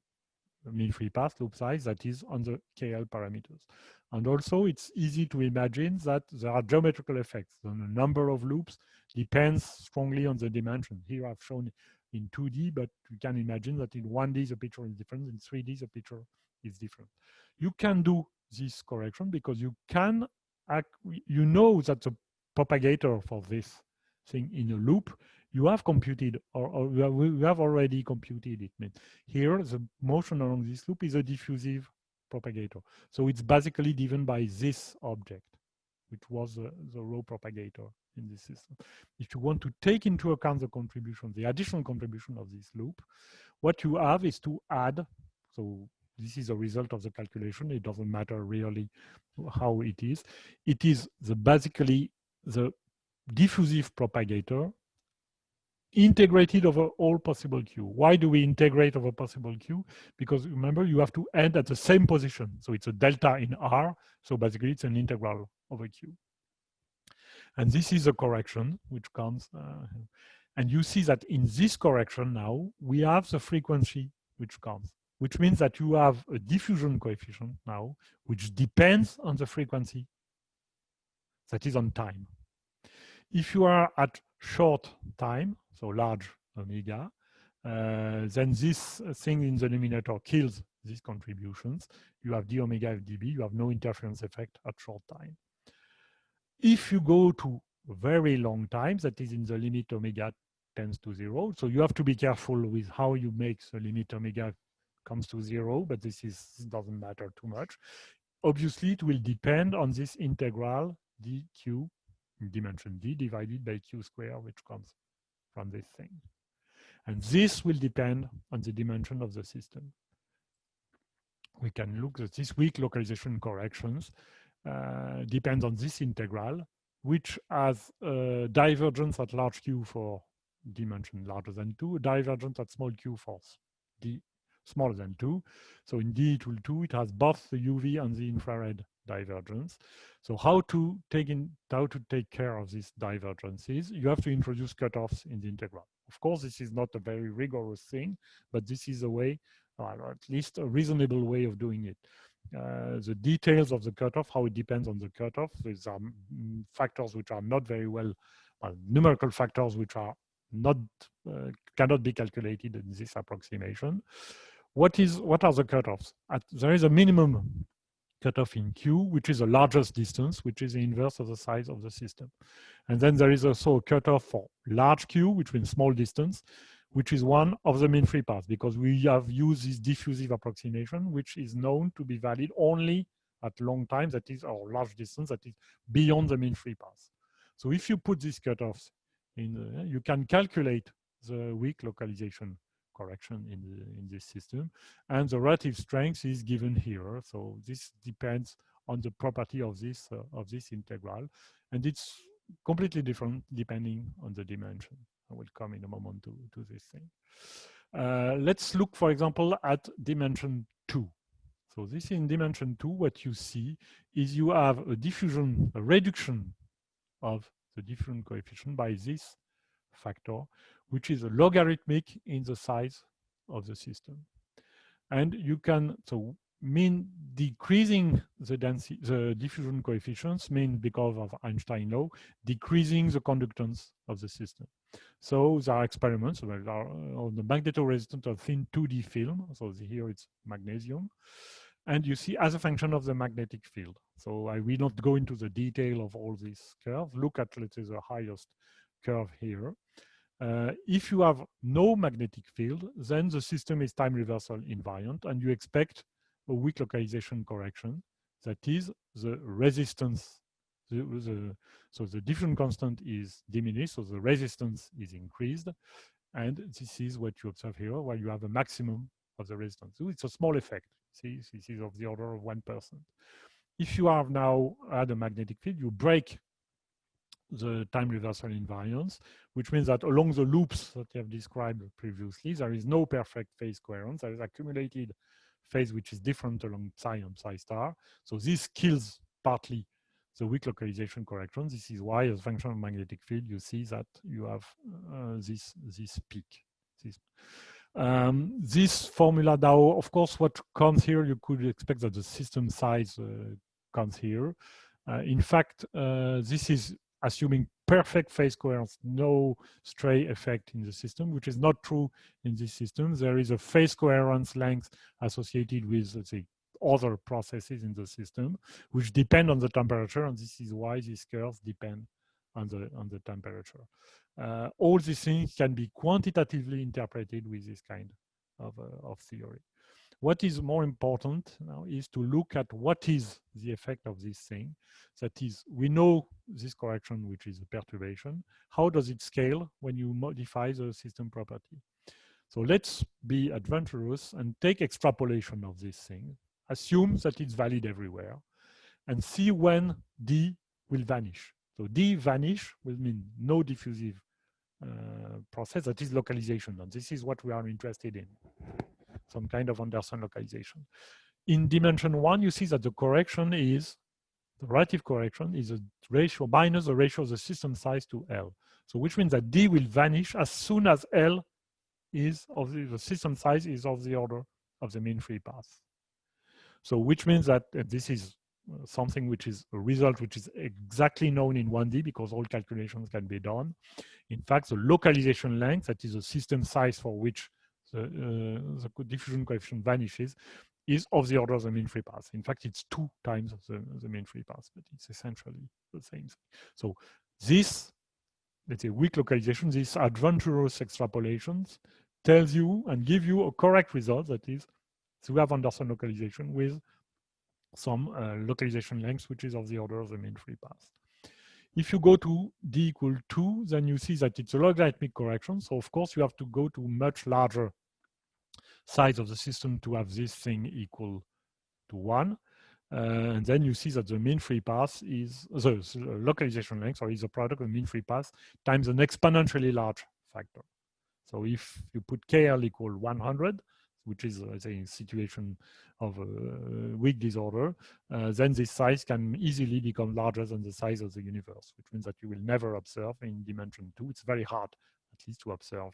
mean free path loop size that is on the KL parameters. And also it's easy to imagine that there are geometrical effects. The number of loops depends strongly on the dimension. Here I've shown in 2D, but you can imagine that in 1D the picture is different, in 3D the picture is different. You can do this correction because you can, you know that the propagator for this thing in a loop, you have computed, or we have already computed it. Here, the motion along this loop is a diffusive propagator. So it's basically given by this object, which was the raw propagator in this system. If you want to take into account the contribution, the additional contribution of this loop, what you have is to add, so this is a result of the calculation, it doesn't matter really how it is. It is basically the diffusive propagator integrated over all possible q. Why do we integrate over possible q? Because remember, you have to end at the same position. So it's a delta in R. So basically, it's an integral over q. And this is a correction which comes. And you see that in this correction now, we have the frequency which comes, which means that you have a diffusion coefficient now, which depends on the frequency, that is on time. If you are at short time, so large omega, then this thing in the denominator kills these contributions. You have d omega f dB, you have no interference effect at short time. If you go to very long time, that is in the limit omega tends to 0, so you have to be careful with how you make the limit omega comes to 0, but this doesn't matter too much. Obviously, it will depend on this integral dq dimension d divided by q squared, which comes from this thing. And this will depend on the dimension of the system. We can look at this weak localization corrections depends on this integral, which has divergence at large q for dimension larger than 2, divergence at small q for d smaller than 2. So in d equal 2, it has both the UV and the infrared divergence. So how to take care of these divergences? You have to introduce cutoffs in the integral. Of course, this is not a very rigorous thing, but this is a way, or at least a reasonable way of doing it. The details of the cutoff, how it depends on the cutoff. These are factors which are not very well, numerical factors which are not cannot be calculated in this approximation. What are the cutoffs? There is a minimum cutoff in Q, which is the largest distance, which is the inverse of the size of the system. And then there is also a cutoff for large Q, which means small distance, which is one of the mean free paths, because we have used this diffusive approximation, which is known to be valid only at long time, that is, or large distance, that is beyond the mean free path. So if you put these cutoffs in, you can calculate the weak localization correction in this system, and the relative strength is given here. So this depends on the property of this integral, and it's completely different depending on the dimension. I will come in a moment to this thing. Let's look, for example, at dimension 2. So this in dimension 2, what you see is you have a reduction of the diffusion coefficient by this factor, which is a logarithmic in the size of the system. And you can, so mean decreasing the density, the diffusion coefficients mean, because of Einstein law, decreasing the conductance of the system. So there are experiments on the magnetoresistant of thin 2D film. So here it's magnesium. And you see as a function of the magnetic field. So I will not go into the detail of all these curves. Look at, let's say, the highest curve here. If you have no magnetic field, then the system is time reversal invariant, and you expect a weak localization correction. That is, the resistance, so the diffusion constant is diminished, so the resistance is increased. And this is what you observe here, where you have a maximum of the resistance. So it's a small effect. See, this is of the order of 1%. If you have now had a magnetic field, you break the time reversal invariance, which means that along the loops that I have described previously, there is no perfect phase coherence. There is accumulated phase which is different along psi and psi star. So this kills partly the weak localization correction. This is why, as a function of magnetic field, you see that you have this peak. This formula now, of course, what comes here, you could expect that the system size comes here. In fact, this is assuming perfect phase coherence, no stray effect in the system, which is not true in this system. There is a phase coherence length associated with, let's say, other processes in the system, which depend on the temperature, and this is why these curves depend on the temperature. All these things can be quantitatively interpreted with this kind of theory. What is more important now is to look at what is the effect of this thing. That is, we know this correction, which is a perturbation. How does it scale when you modify the system property? So let's be adventurous and take extrapolation of this thing. Assume that it's valid everywhere and see when D will vanish. So D vanish will mean no diffusive process, that is localization. And this is what we are interested in, some kind of Anderson localization. In dimension 1, you see that the correction is, the relative correction is a ratio minus the ratio of the system size to L. So which means that D will vanish as soon as L is of the system size is of the order of the mean free path. So which means that this is something which is a result which is exactly known in 1D because all calculations can be done. In fact, the localization length, that is the system size for which the diffusion coefficient vanishes, is of the order of the mean free path. In fact, it's 2 times the mean free path, but it's essentially the same thing. So this, let's say, weak localization, these adventurous extrapolations tells you and give you a correct result, that is, so we have Anderson localization with some localization length which is of the order of the mean free path. If you go to D equal 2, then you see that it's a logarithmic correction. So of course you have to go to much larger size of the system to have this thing equal to 1. And then you see that the mean free path is, the localization length, or is the product of the mean free path times an exponentially large factor. So if you put KL equal 100, which is a situation of a weak disorder, then this size can easily become larger than the size of the universe, which means that you will never observe in dimension 2. It's very hard, at least, to observe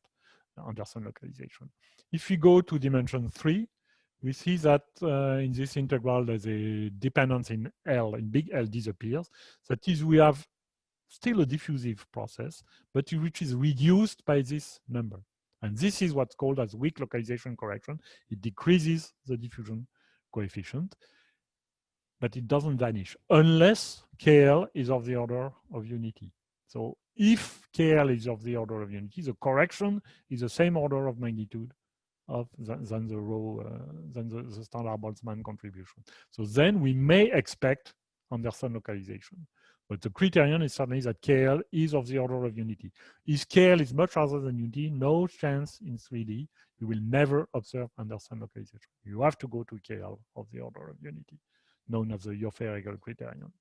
Anderson localization. If we go to dimension 3, we see that in this integral, there's a dependence in L, in big L disappears. That is, we have still a diffusive process, but which is reduced by this number. And this is what's called as weak localization correction. It decreases the diffusion coefficient, but it doesn't vanish unless KL is of the order of unity. So if KL is of the order of unity, the correction is the same order of magnitude of than the rho, than the standard Boltzmann contribution. So then we may expect Anderson localization. But the criterion is certainly that KL is of the order of unity. If KL is much larger than unity, no chance in 3D, you will never observe Anderson localization. You have to go to KL of the order of unity, known as the Joffe-Regel criterion.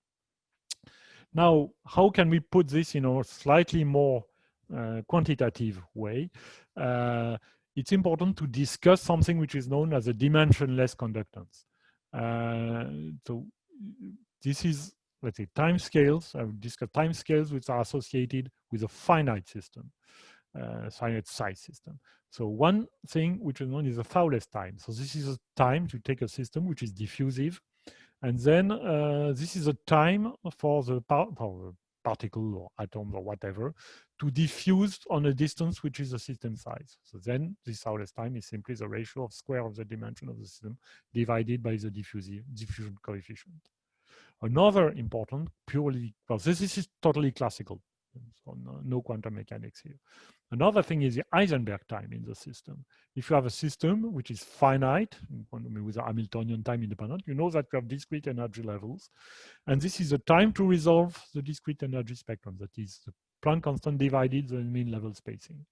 Now, how can we put this in a slightly more quantitative way? It's important to discuss something which is known as a dimensionless conductance. So this is, let's say, time scales. I've discussed time scales which are associated with a finite system, finite size system. So one thing which is known is the Fowler's time. So this is a time to take a system which is diffusive, and then this is a time for the particle or atom or whatever to diffuse on a distance which is the system size. So then this Fowler's time is simply the ratio of square of the dimension of the system divided by the diffusion coefficient. Another important, purely, well, this is totally classical, so no quantum mechanics here. Another thing is the Heisenberg time in the system. If you have a system which is finite, with a Hamiltonian time independent, you know that you have discrete energy levels. And this is the time to resolve the discrete energy spectrum. That is the Planck constant divided the mean level spacing,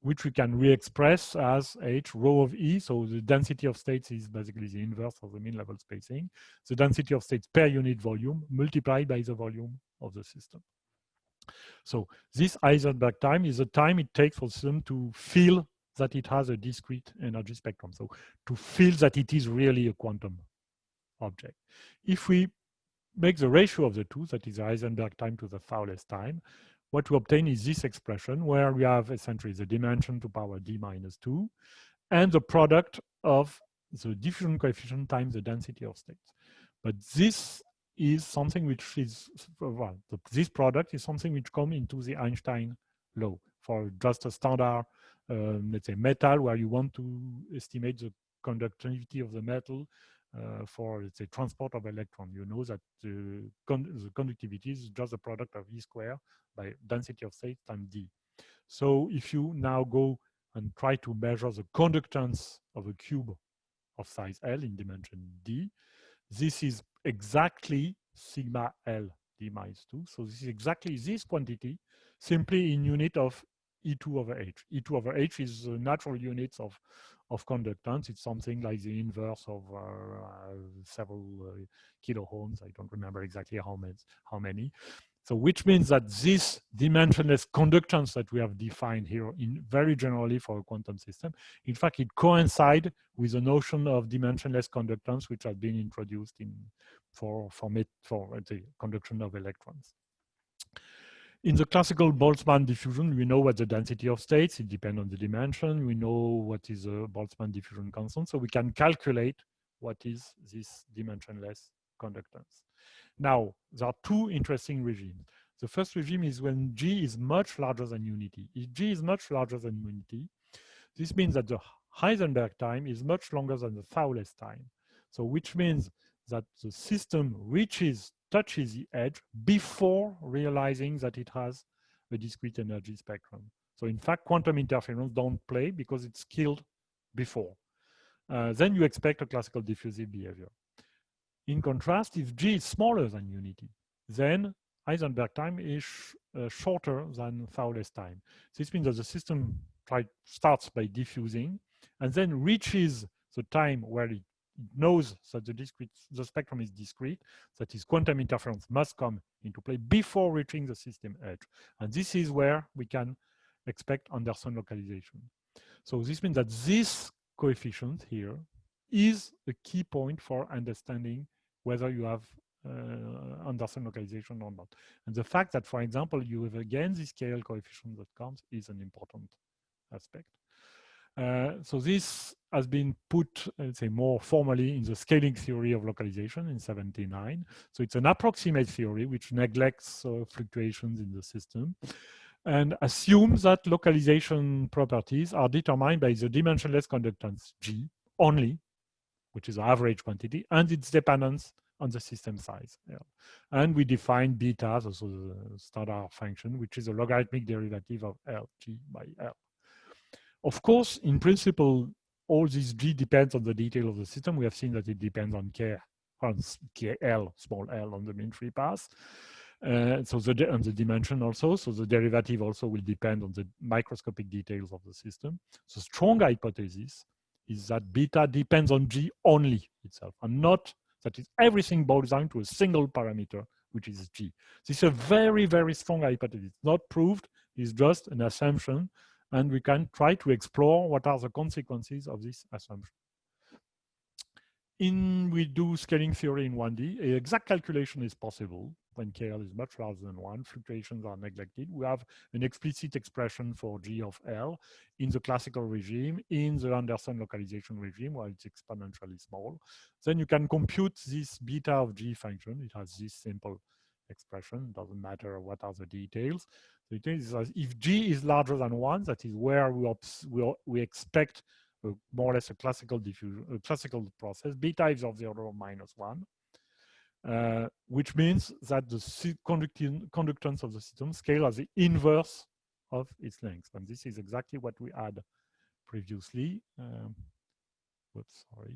which we can re-express as h rho of E. So the density of states is basically the inverse of the mean level spacing. The density of states per unit volume multiplied by the volume of the system. So this Heisenberg time is the time it takes for the system to feel that it has a discrete energy spectrum. So to feel that it is really a quantum object. If we make the ratio of the two, that is the Heisenberg time to the Fowler's time, what we obtain is this expression where we have essentially the dimension to power d minus 2 and the product of the diffusion coefficient times the density of states. But this is something which is, well, this product is something which comes into the Einstein law for just a standard, let's say, metal, where you want to estimate the conductivity of the metal for, let's say, transport of electron. You know that the conductivity is just the product of E square by density of states times D. So if you now go and try to measure the conductance of a cube of size L in dimension D, this is exactly sigma L d minus 2. So this is exactly this quantity, simply in unit of E2 over H. E2 over H is the natural units of conductance. It's something like the inverse of several kiloohms. I don't remember exactly how many. So which means that this dimensionless conductance that we have defined here in very generally for a quantum system, in fact, it coincides with the notion of dimensionless conductance, which has been introduced in for the conduction of electrons. In the classical Boltzmann diffusion, we know what the density of states, it depends on the dimension. We know what is a Boltzmann diffusion constant, so we can calculate what is this dimensionless conductance. Now, there are two interesting regimes. The first regime is when G is much larger than unity. If G is much larger than unity, this means that the Heisenberg time is much longer than the Thouless time. So which means that the system touches the edge before realizing that it has a discrete energy spectrum. So in fact, quantum interference don't play because it's killed before. Then you expect a classical diffusive behavior. In contrast, if G is smaller than unity, then Heisenberg time is shorter than Thouless time. This means that the system starts by diffusing and then reaches the time where it knows that the spectrum is discrete, that is quantum interference must come into play before reaching the system edge. And this is where we can expect Anderson localization. So this means that this coefficient here is a key point for understanding whether you have Anderson localization or not. And the fact that, for example, you have again this KL coefficient that comes is an important aspect. So this has been put, let's say, more formally in the scaling theory of localization in '79. So it's an approximate theory which neglects fluctuations in the system and assumes that localization properties are determined by the dimensionless conductance G only, which is the average quantity, and its dependence on the system size. Yeah. And we define beta, also the standard function, which is a logarithmic derivative of L, G by L. Of course, in principle, all this G depends on the detail of the system. We have seen that it depends on KL, small l on the mean free path. So on the dimension also, so the derivative also will depend on the microscopic details of the system. So strong hypothesis is that beta depends on G only itself, and not that everything boils down to a single parameter, which is G. This is a very, very strong hypothesis. Not proved, it's just an assumption, and we can try to explore what are the consequences of this assumption. We do scaling theory in 1D. An exact calculation is possible when KL is much larger than 1. Fluctuations are neglected. We have an explicit expression for G of L in the classical regime, in the Anderson localization regime, where it's exponentially small. Then you can compute this beta of G function. It has this simple expression. It doesn't matter what are the details. So it is, if G is larger than 1, that is where we expect more or less a classical diffusion, a classical process. Beta is of the order of -1, which means that the conductance of the system scale as the inverse of its length. And this is exactly what we had previously. Whoops, sorry.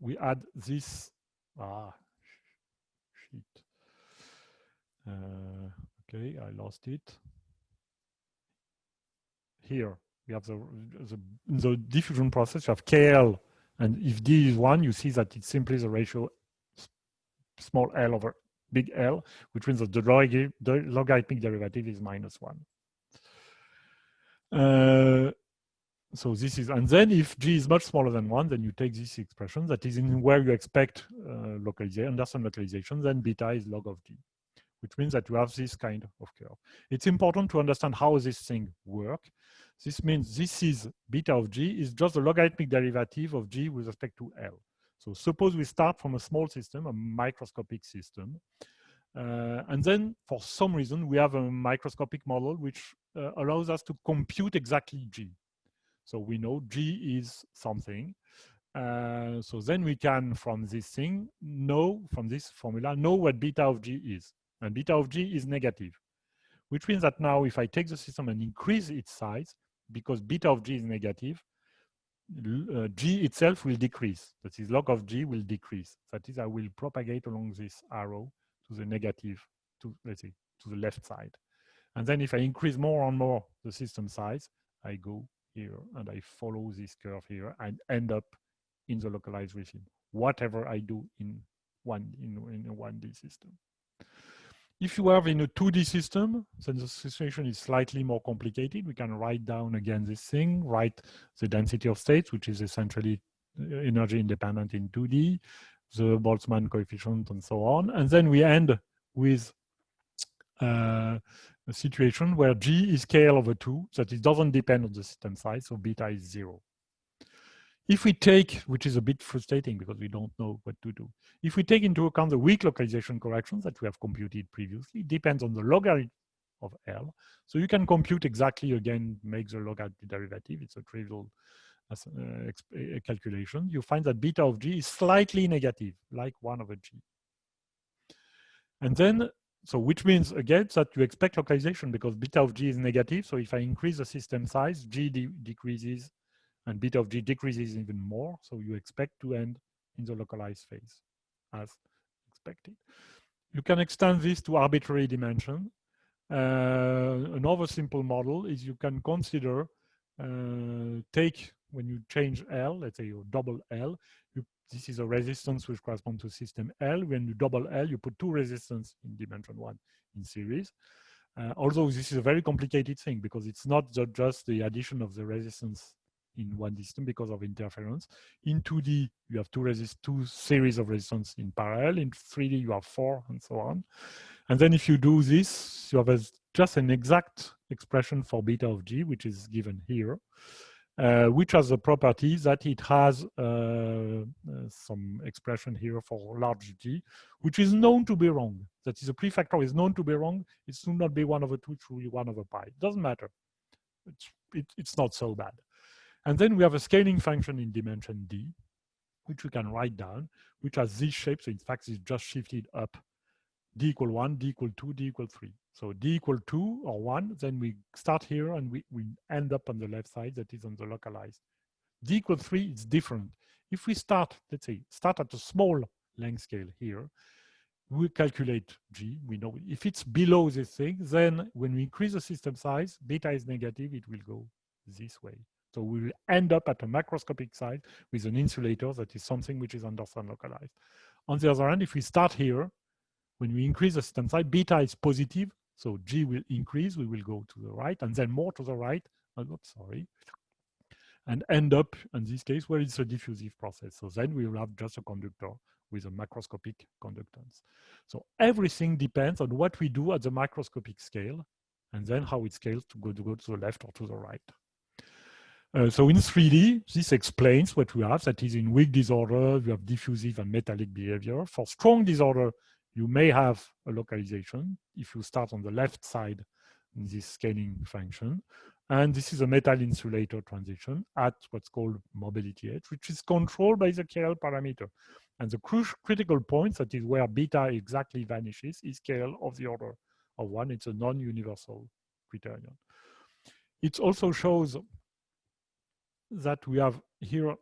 We had this, shit. Okay, I lost it. Here we have the diffusion process. You have KL, and if D is 1, you see that it's simply the ratio small l over big L, which means that the logarithmic derivative is -1. So this is, and then if G is much smaller than 1, then you take this expression that is in where you expect Anderson localization, then beta is log of G, which means that you have this kind of curve. It's important to understand how this thing works. This means this is beta of G is just the logarithmic derivative of G with respect to L. So suppose we start from a small system, a microscopic system, and then for some reason we have a microscopic model which allows us to compute exactly G. So we know G is something. So then we can, from this thing, from this formula, know what beta of G is. And beta of G is negative, which means that now if I take the system and increase its size, because beta of G is negative, G itself will decrease. That is, log of G will decrease. That is, I will propagate along this arrow to the negative, let's say, to the left side. And then if I increase more and more the system size, I go here and I follow this curve here and end up in the localized regime, whatever I do in in a 1D system. If you have in a 2D system, then the situation is slightly more complicated. We can write down again this thing, write the density of states, which is essentially energy independent in 2D, the Boltzmann coefficient, and so on. And then we end with a situation where G is KL over 2, that it doesn't depend on the system size, so beta is 0. If we take, which is a bit frustrating because we don't know what to do, if we take into account the weak localization corrections that we have computed previously, it depends on the logarithm of L. So you can compute exactly, again, make the logarithmic derivative. It's a trivial calculation. You find that beta of G is slightly negative, like 1 over G. And then, so which means, again, that you expect localization because beta of G is negative. So if I increase the system size, G decreases and beta of G decreases even more. So you expect to end in the localized phase as expected. You can extend this to arbitrary dimension. Another simple model is you can consider take, when you change L, let's say you double L, this is a resistance which corresponds to system L. When you double L, you put 2 resistance in dimension 1 in series. Although this is a very complicated thing because it's not just the addition of the resistance in 1D system because of interference. In 2D, you have 2 series of resistance in parallel. In 3D, you have 4 and so on. And then if you do this, you have just an exact expression for beta of G, which is given here. Which has the property that it has some expression here for large G, which is known to be wrong. That is, a prefactor is known to be wrong. It should not be 1 over 2, it should be 1 over pi. It doesn't matter. It's not so bad. And then we have a scaling function in dimension D, which we can write down, which has this shape. So in fact, it's just shifted up. D equal 1, D equal 2, D equal 3. So D equal 2 or 1, then we start here and we end up on the left side, that is on the localized. D equal 3 is different. If we start, let's say, start at a small length scale here, we calculate G, we know if it's below this thing, then when we increase the system size, beta is negative, it will go this way. So we will end up at a macroscopic size with an insulator that is something which is Anderson localized. On the other hand, if we start here, when we increase the system size, beta is positive, so G will increase, we will go to the right, and then more to the right, and end up, in this case, where it's a diffusive process. So then we will have just a conductor with a macroscopic conductance. So everything depends on what we do at the macroscopic scale, and then how it scales to go to the left or to the right. So in 3D, this explains what we have. That is, in weak disorder, you have diffusive and metallic behavior. For strong disorder, you may have a localization if you start on the left side in this scaling function. And this is a metal insulator transition at what's called mobility edge, which is controlled by the KL parameter. And the critical point, that is where beta exactly vanishes, is KL of the order of 1. It's a non-universal criterion. It also shows that we have here,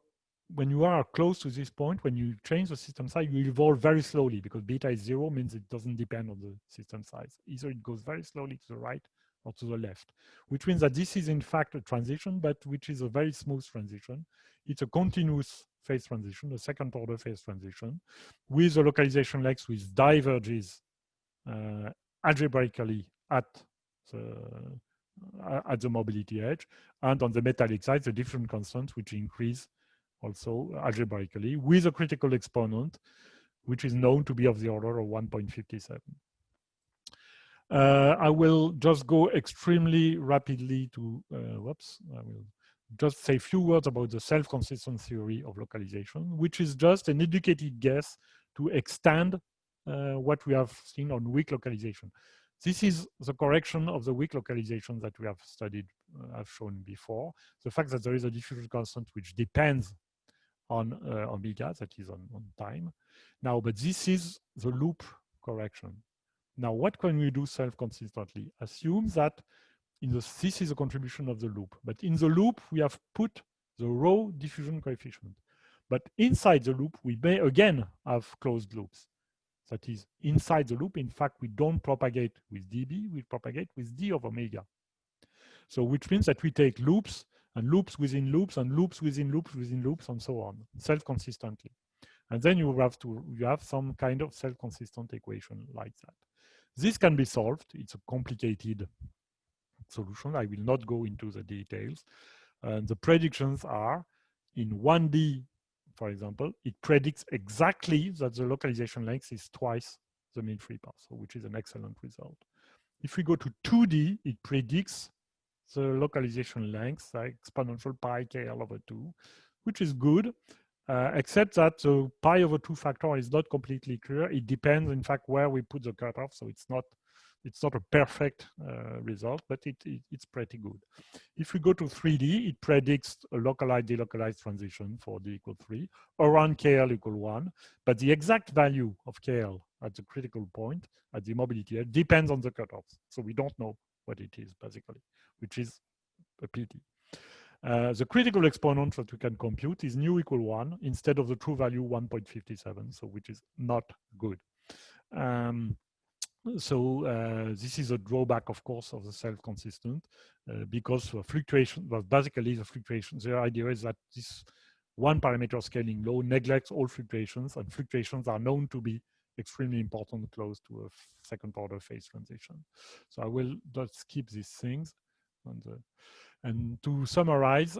when you are close to this point, when you change the system size, you evolve very slowly because beta is 0 means it doesn't depend on the system size. Either it goes very slowly to the right or to the left, which means that this is in fact a transition, but which is a very smooth transition. It's a continuous phase transition, a second order phase transition, with a localization length which diverges algebraically at the mobility edge, and on the metallic side, the different constants which increase also algebraically with a critical exponent, which is known to be of the order of 1.57. I will just go extremely rapidly to, I will just say a few words about the self-consistent theory of localization, which is just an educated guess to extend what we have seen on weak localization. This is the correction of the weak localization that we have studied, I've shown before. The fact that there is a diffusion constant which depends on omega, that is on time. Now, but this is the loop correction. Now, what can we do self-consistently? Assume that this is a contribution of the loop, but in the loop, we have put the raw diffusion coefficient. But inside the loop, we may again have closed loops. That is, inside the loop, in fact, we don't propagate with dB, we propagate with d of omega. So which means that we take loops and loops within loops and loops within loops within loops and so on, self-consistently. And then you have some kind of self-consistent equation like that. This can be solved. It's a complicated solution. I will not go into the details. And the predictions are in 1D, for example, it predicts exactly that the localization length is twice the mean free path, so which is an excellent result. If we go to 2D, it predicts the localization length, like exponential pi KL over 2, which is good, except that the pi over 2 factor is not completely clear. It depends, in fact, where we put the cutoff, so it's not a perfect result, but it's pretty good. If we go to 3D, it predicts a localized delocalized transition for d equal 3 around KL equal 1, but the exact value of KL at the critical point at the mobility edge depends on the cutoffs. So we don't know what it is basically, which is a pity. The critical exponent that we can compute is nu equal 1 instead of the true value 1.57, so which is not good. This is a drawback, of course, of the self-consistent because fluctuation, well, basically the fluctuations, the idea is that this one parameter scaling law neglects all fluctuations, and fluctuations are known to be extremely important close to a second order phase transition. So I will just skip these things. And to summarize,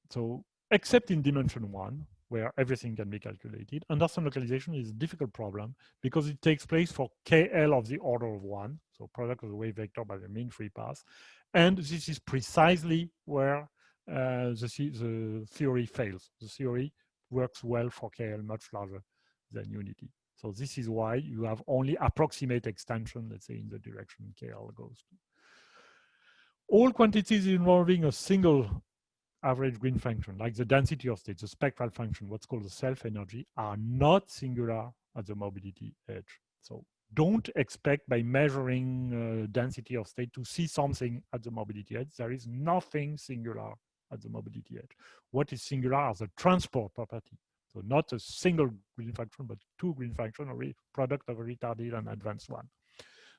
so except in dimension 1, where everything can be calculated, Anderson localization is a difficult problem because it takes place for KL of the order of 1, so product of the wave vector by the mean free path. And this is precisely where the theory fails. The theory works well for KL much larger than unity. So this is why you have only approximate extension, let's say, in the direction KL goes to. All quantities involving a single average green function, like the density of state, the spectral function, what's called the self-energy, are not singular at the mobility edge. So don't expect by measuring density of state to see something at the mobility edge. There is nothing singular at the mobility edge. What is singular are the transport property. So not a single green function, but two green functions, or a product of a retarded and advanced one.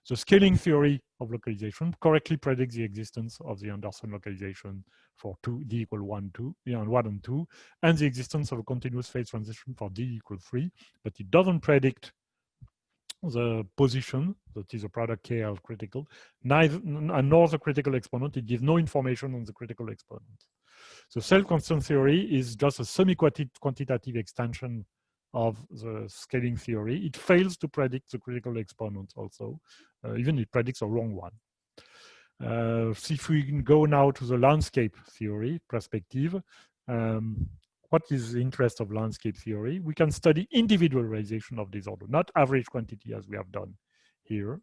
The scaling theory of localization correctly predicts the existence of the Anderson localization for d equal 1, 2, and 1 and 2, and the existence of a continuous phase transition for d equal 3, but it doesn't predict the position, that is a product KL critical, nor the critical exponent. It gives no information on the critical exponent. So self-constant theory is just a semi-quantitative extension of the scaling theory. It fails to predict the critical exponent also, even it predicts a wrong one. If we go now to the landscape theory perspective, what is the interest of landscape theory? We can study individualization of disorder, not average quantity as we have done here.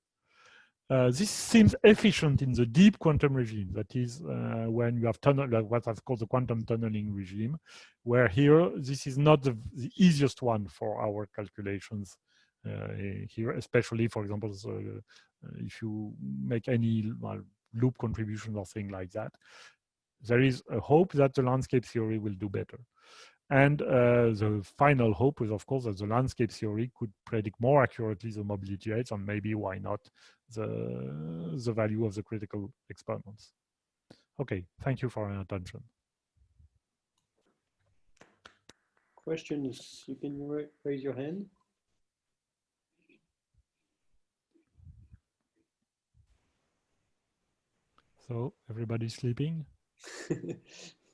This seems efficient in the deep quantum regime. That is when you have tunnel, like what I've called the quantum tunneling regime, where here this is not the easiest one for our calculations here, especially, for example, if you make any loop contribution or thing like that. There is a hope that the landscape theory will do better. And the final hope is, of course, that the landscape theory could predict more accurately the mobility rates and maybe, why not, the value of the critical exponents. Okay, thank you for your attention. Questions, you can raise your hand. So everybody's sleeping?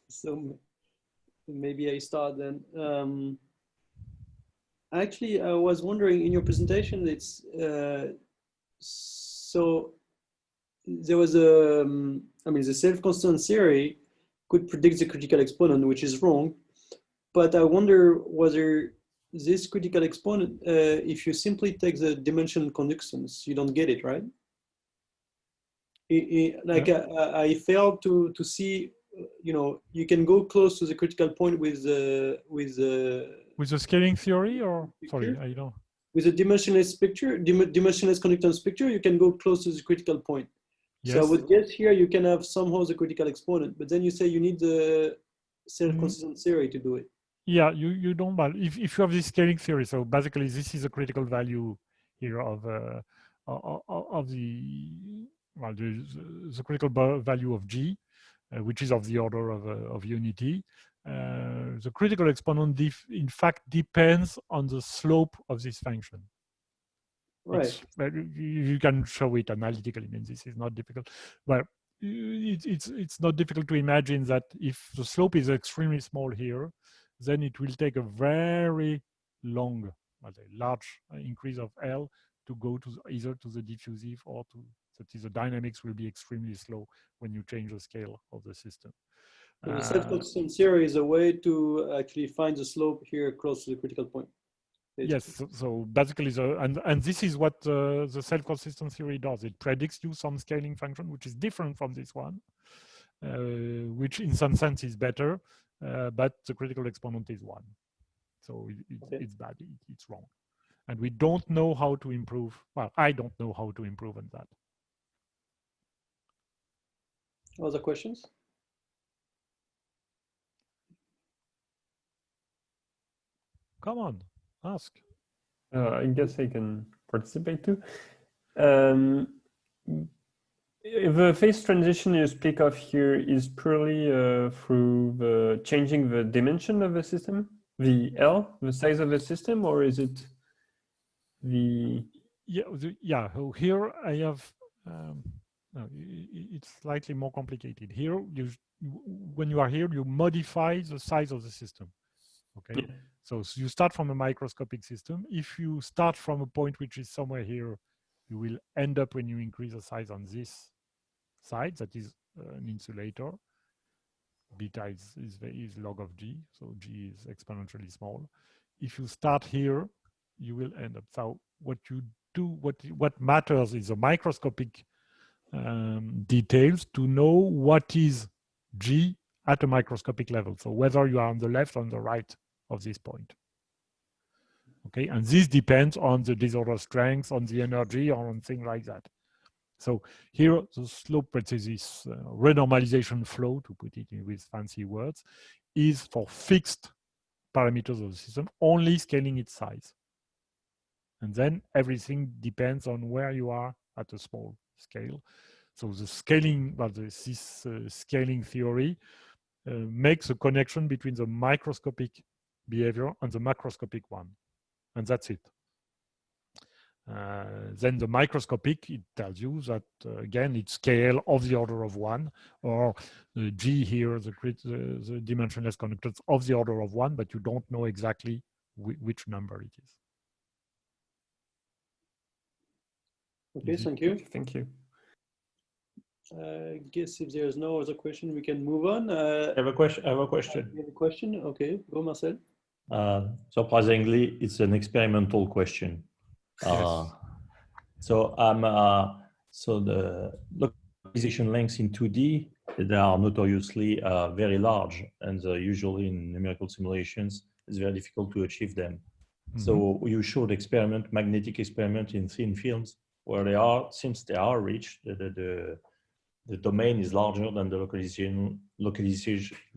So maybe I start then. Actually, I was wondering in your presentation, it's so there was I mean, the self-constant theory could predict the critical exponent, which is wrong. But I wonder whether this critical exponent, if you simply take the dimension conductance, you don't get it, right? I failed to see, you know, you can go close to the critical point with the scaling theory, or sorry, I don't. With a dimensionless picture, dimensionless conductance picture, you can go close to the critical point. Yes. So I would guess here you can have somehow the critical exponent, but then you say you need the self-consistent theory to do it. Yeah, you don't. But if you have this scaling theory, so basically this is a critical value here of the the critical value of G, which is of the order of unity. the critical exponent in fact depends on the slope of this function. Right. You can show it analytically. I mean, this is not difficult, but it's not difficult to imagine that if the slope is extremely small here, then it will take a very long, large increase of L to go to either to the diffusive or to the dynamics will be extremely slow when you change the scale of the system. So the self-consistent theory is a way to actually find the slope here close to the critical point. Basically. Yes, so basically, and this is what the self-consistent theory does. It predicts you some scaling function, which is different from this one, which in some sense is better, but the critical exponent is 1. So it's bad, it's wrong. And we don't know how to improve. Well, I don't know how to improve on that. Other questions? Come on, ask. I guess I can participate too. The phase transition you speak of here is purely through the changing the dimension of the system, the L, the size of the system, or is it the... Yeah, so here I have, no, it's slightly more complicated. Here, when you are here, you modify the size of the system, okay? Yeah. So you start from a microscopic system. If you start from a point which is somewhere here, you will end up when you increase the size on this side, that is an insulator. Beta is log of G, so G is exponentially small. If you start here, you will end up. So what you do, what matters is the microscopic details to know what is G at a microscopic level. So whether you are on the left or on the right of this point. Okay, and this depends on the disorder strength, on the energy, or on things like that. So here, the slope, let's say this renormalization flow, to put it in with fancy words, is for fixed parameters of the system, only scaling its size. And then everything depends on where you are at a small scale. So the scaling, well, this scaling theory makes a connection between the microscopic behavior and the macroscopic one. And that's it. Then the microscopic, it tells you that, again, it's scale of the order of 1, or G here, the dimensionless conductance of the order of 1, but you don't know exactly which number it is. Okay, thank you. Thank you. I guess if there's no other question, we can move on. I have a question. You have a question? Okay, go Marcel. Surprisingly, it's an experimental question. Yes. So the localization lengths in 2D, they are notoriously very large, and usually in numerical simulations, it's very difficult to achieve them. Mm-hmm. So you showed magnetic experiment in thin films where they are, since they are rich, the domain is larger than the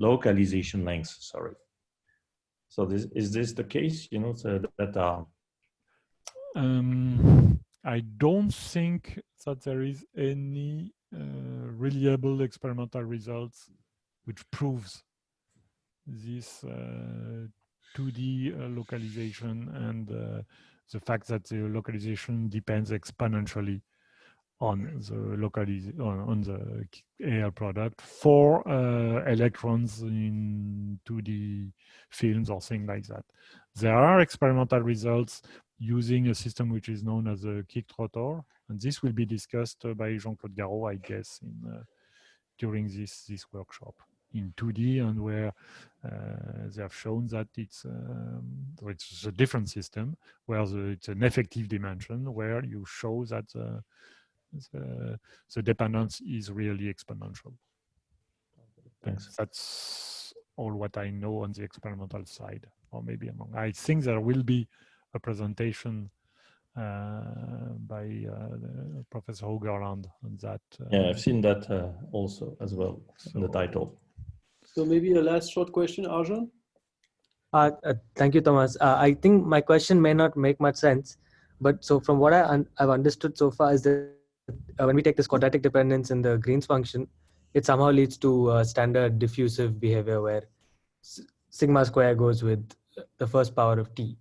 localization length. Sorry. So is this the case? You know, so that. I don't think that there is any reliable experimental results which proves this 2D localization and the fact that the localization depends exponentially on the on the AL product for electrons in 2D films or things like that. There are experimental results using a system which is known as a kicked rotor, and this will be discussed by Jean-Claude Garot, I guess, during this workshop in 2D, and where they have shown that it's a different system, where it's an effective dimension, where you show that the dependence is really exponential. Thanks. That's all what I know on the experimental side, or maybe I'm wrong. I think there will be a presentation by Professor Hogerland on that. Yeah, I've seen that also as well in the title. So maybe a last short question, Arjun? Thank you, Thomas. I think my question may not make much sense, but so from what I've understood so far is that when we take this quadratic dependence in the Green's function, it somehow leads to standard diffusive behavior where sigma square goes with the first power of t.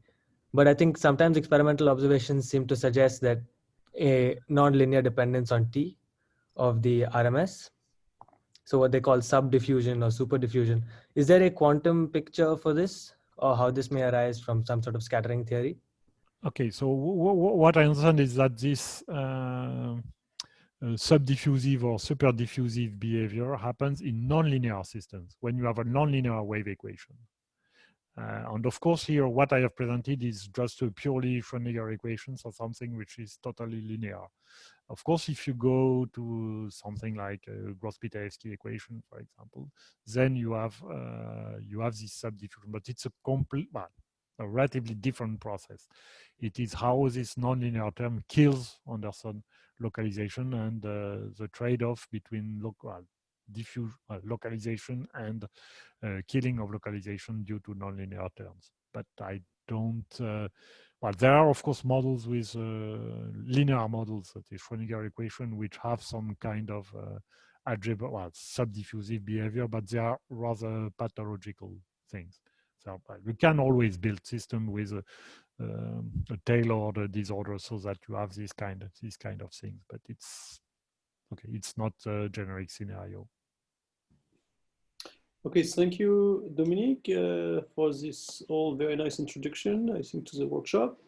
But I think sometimes experimental observations seem to suggest that a non-linear dependence on t of the RMS, so what they call subdiffusion or superdiffusion. Is there a quantum picture for this, or how this may arise from some sort of scattering theory? Okay, so what I understand is that this subdiffusive or superdiffusive behavior happens in nonlinear systems when you have a nonlinear wave equation. And of course here, what I have presented is just a purely Schrödinger equations or something which is totally linear. Of course, if you go to something like a Gross-Pitayevsky equation, for example, then you have this subdiffusion, but it's a complete, well, a relatively different process. It is how this nonlinear term kills Anderson localization and the trade-off between localization and killing of localization due to nonlinear terms. But I don't, well, there are of course models with linear models, that is Schrödinger equation, which have some kind of algebra, well, subdiffusive behavior, but they are rather pathological things. So we can always build system with a tailored disorder so that you have this kind of things, but it's okay. It's not a generic scenario. Okay, thank you, Dominique, for this all very nice introduction, I think, to the workshop.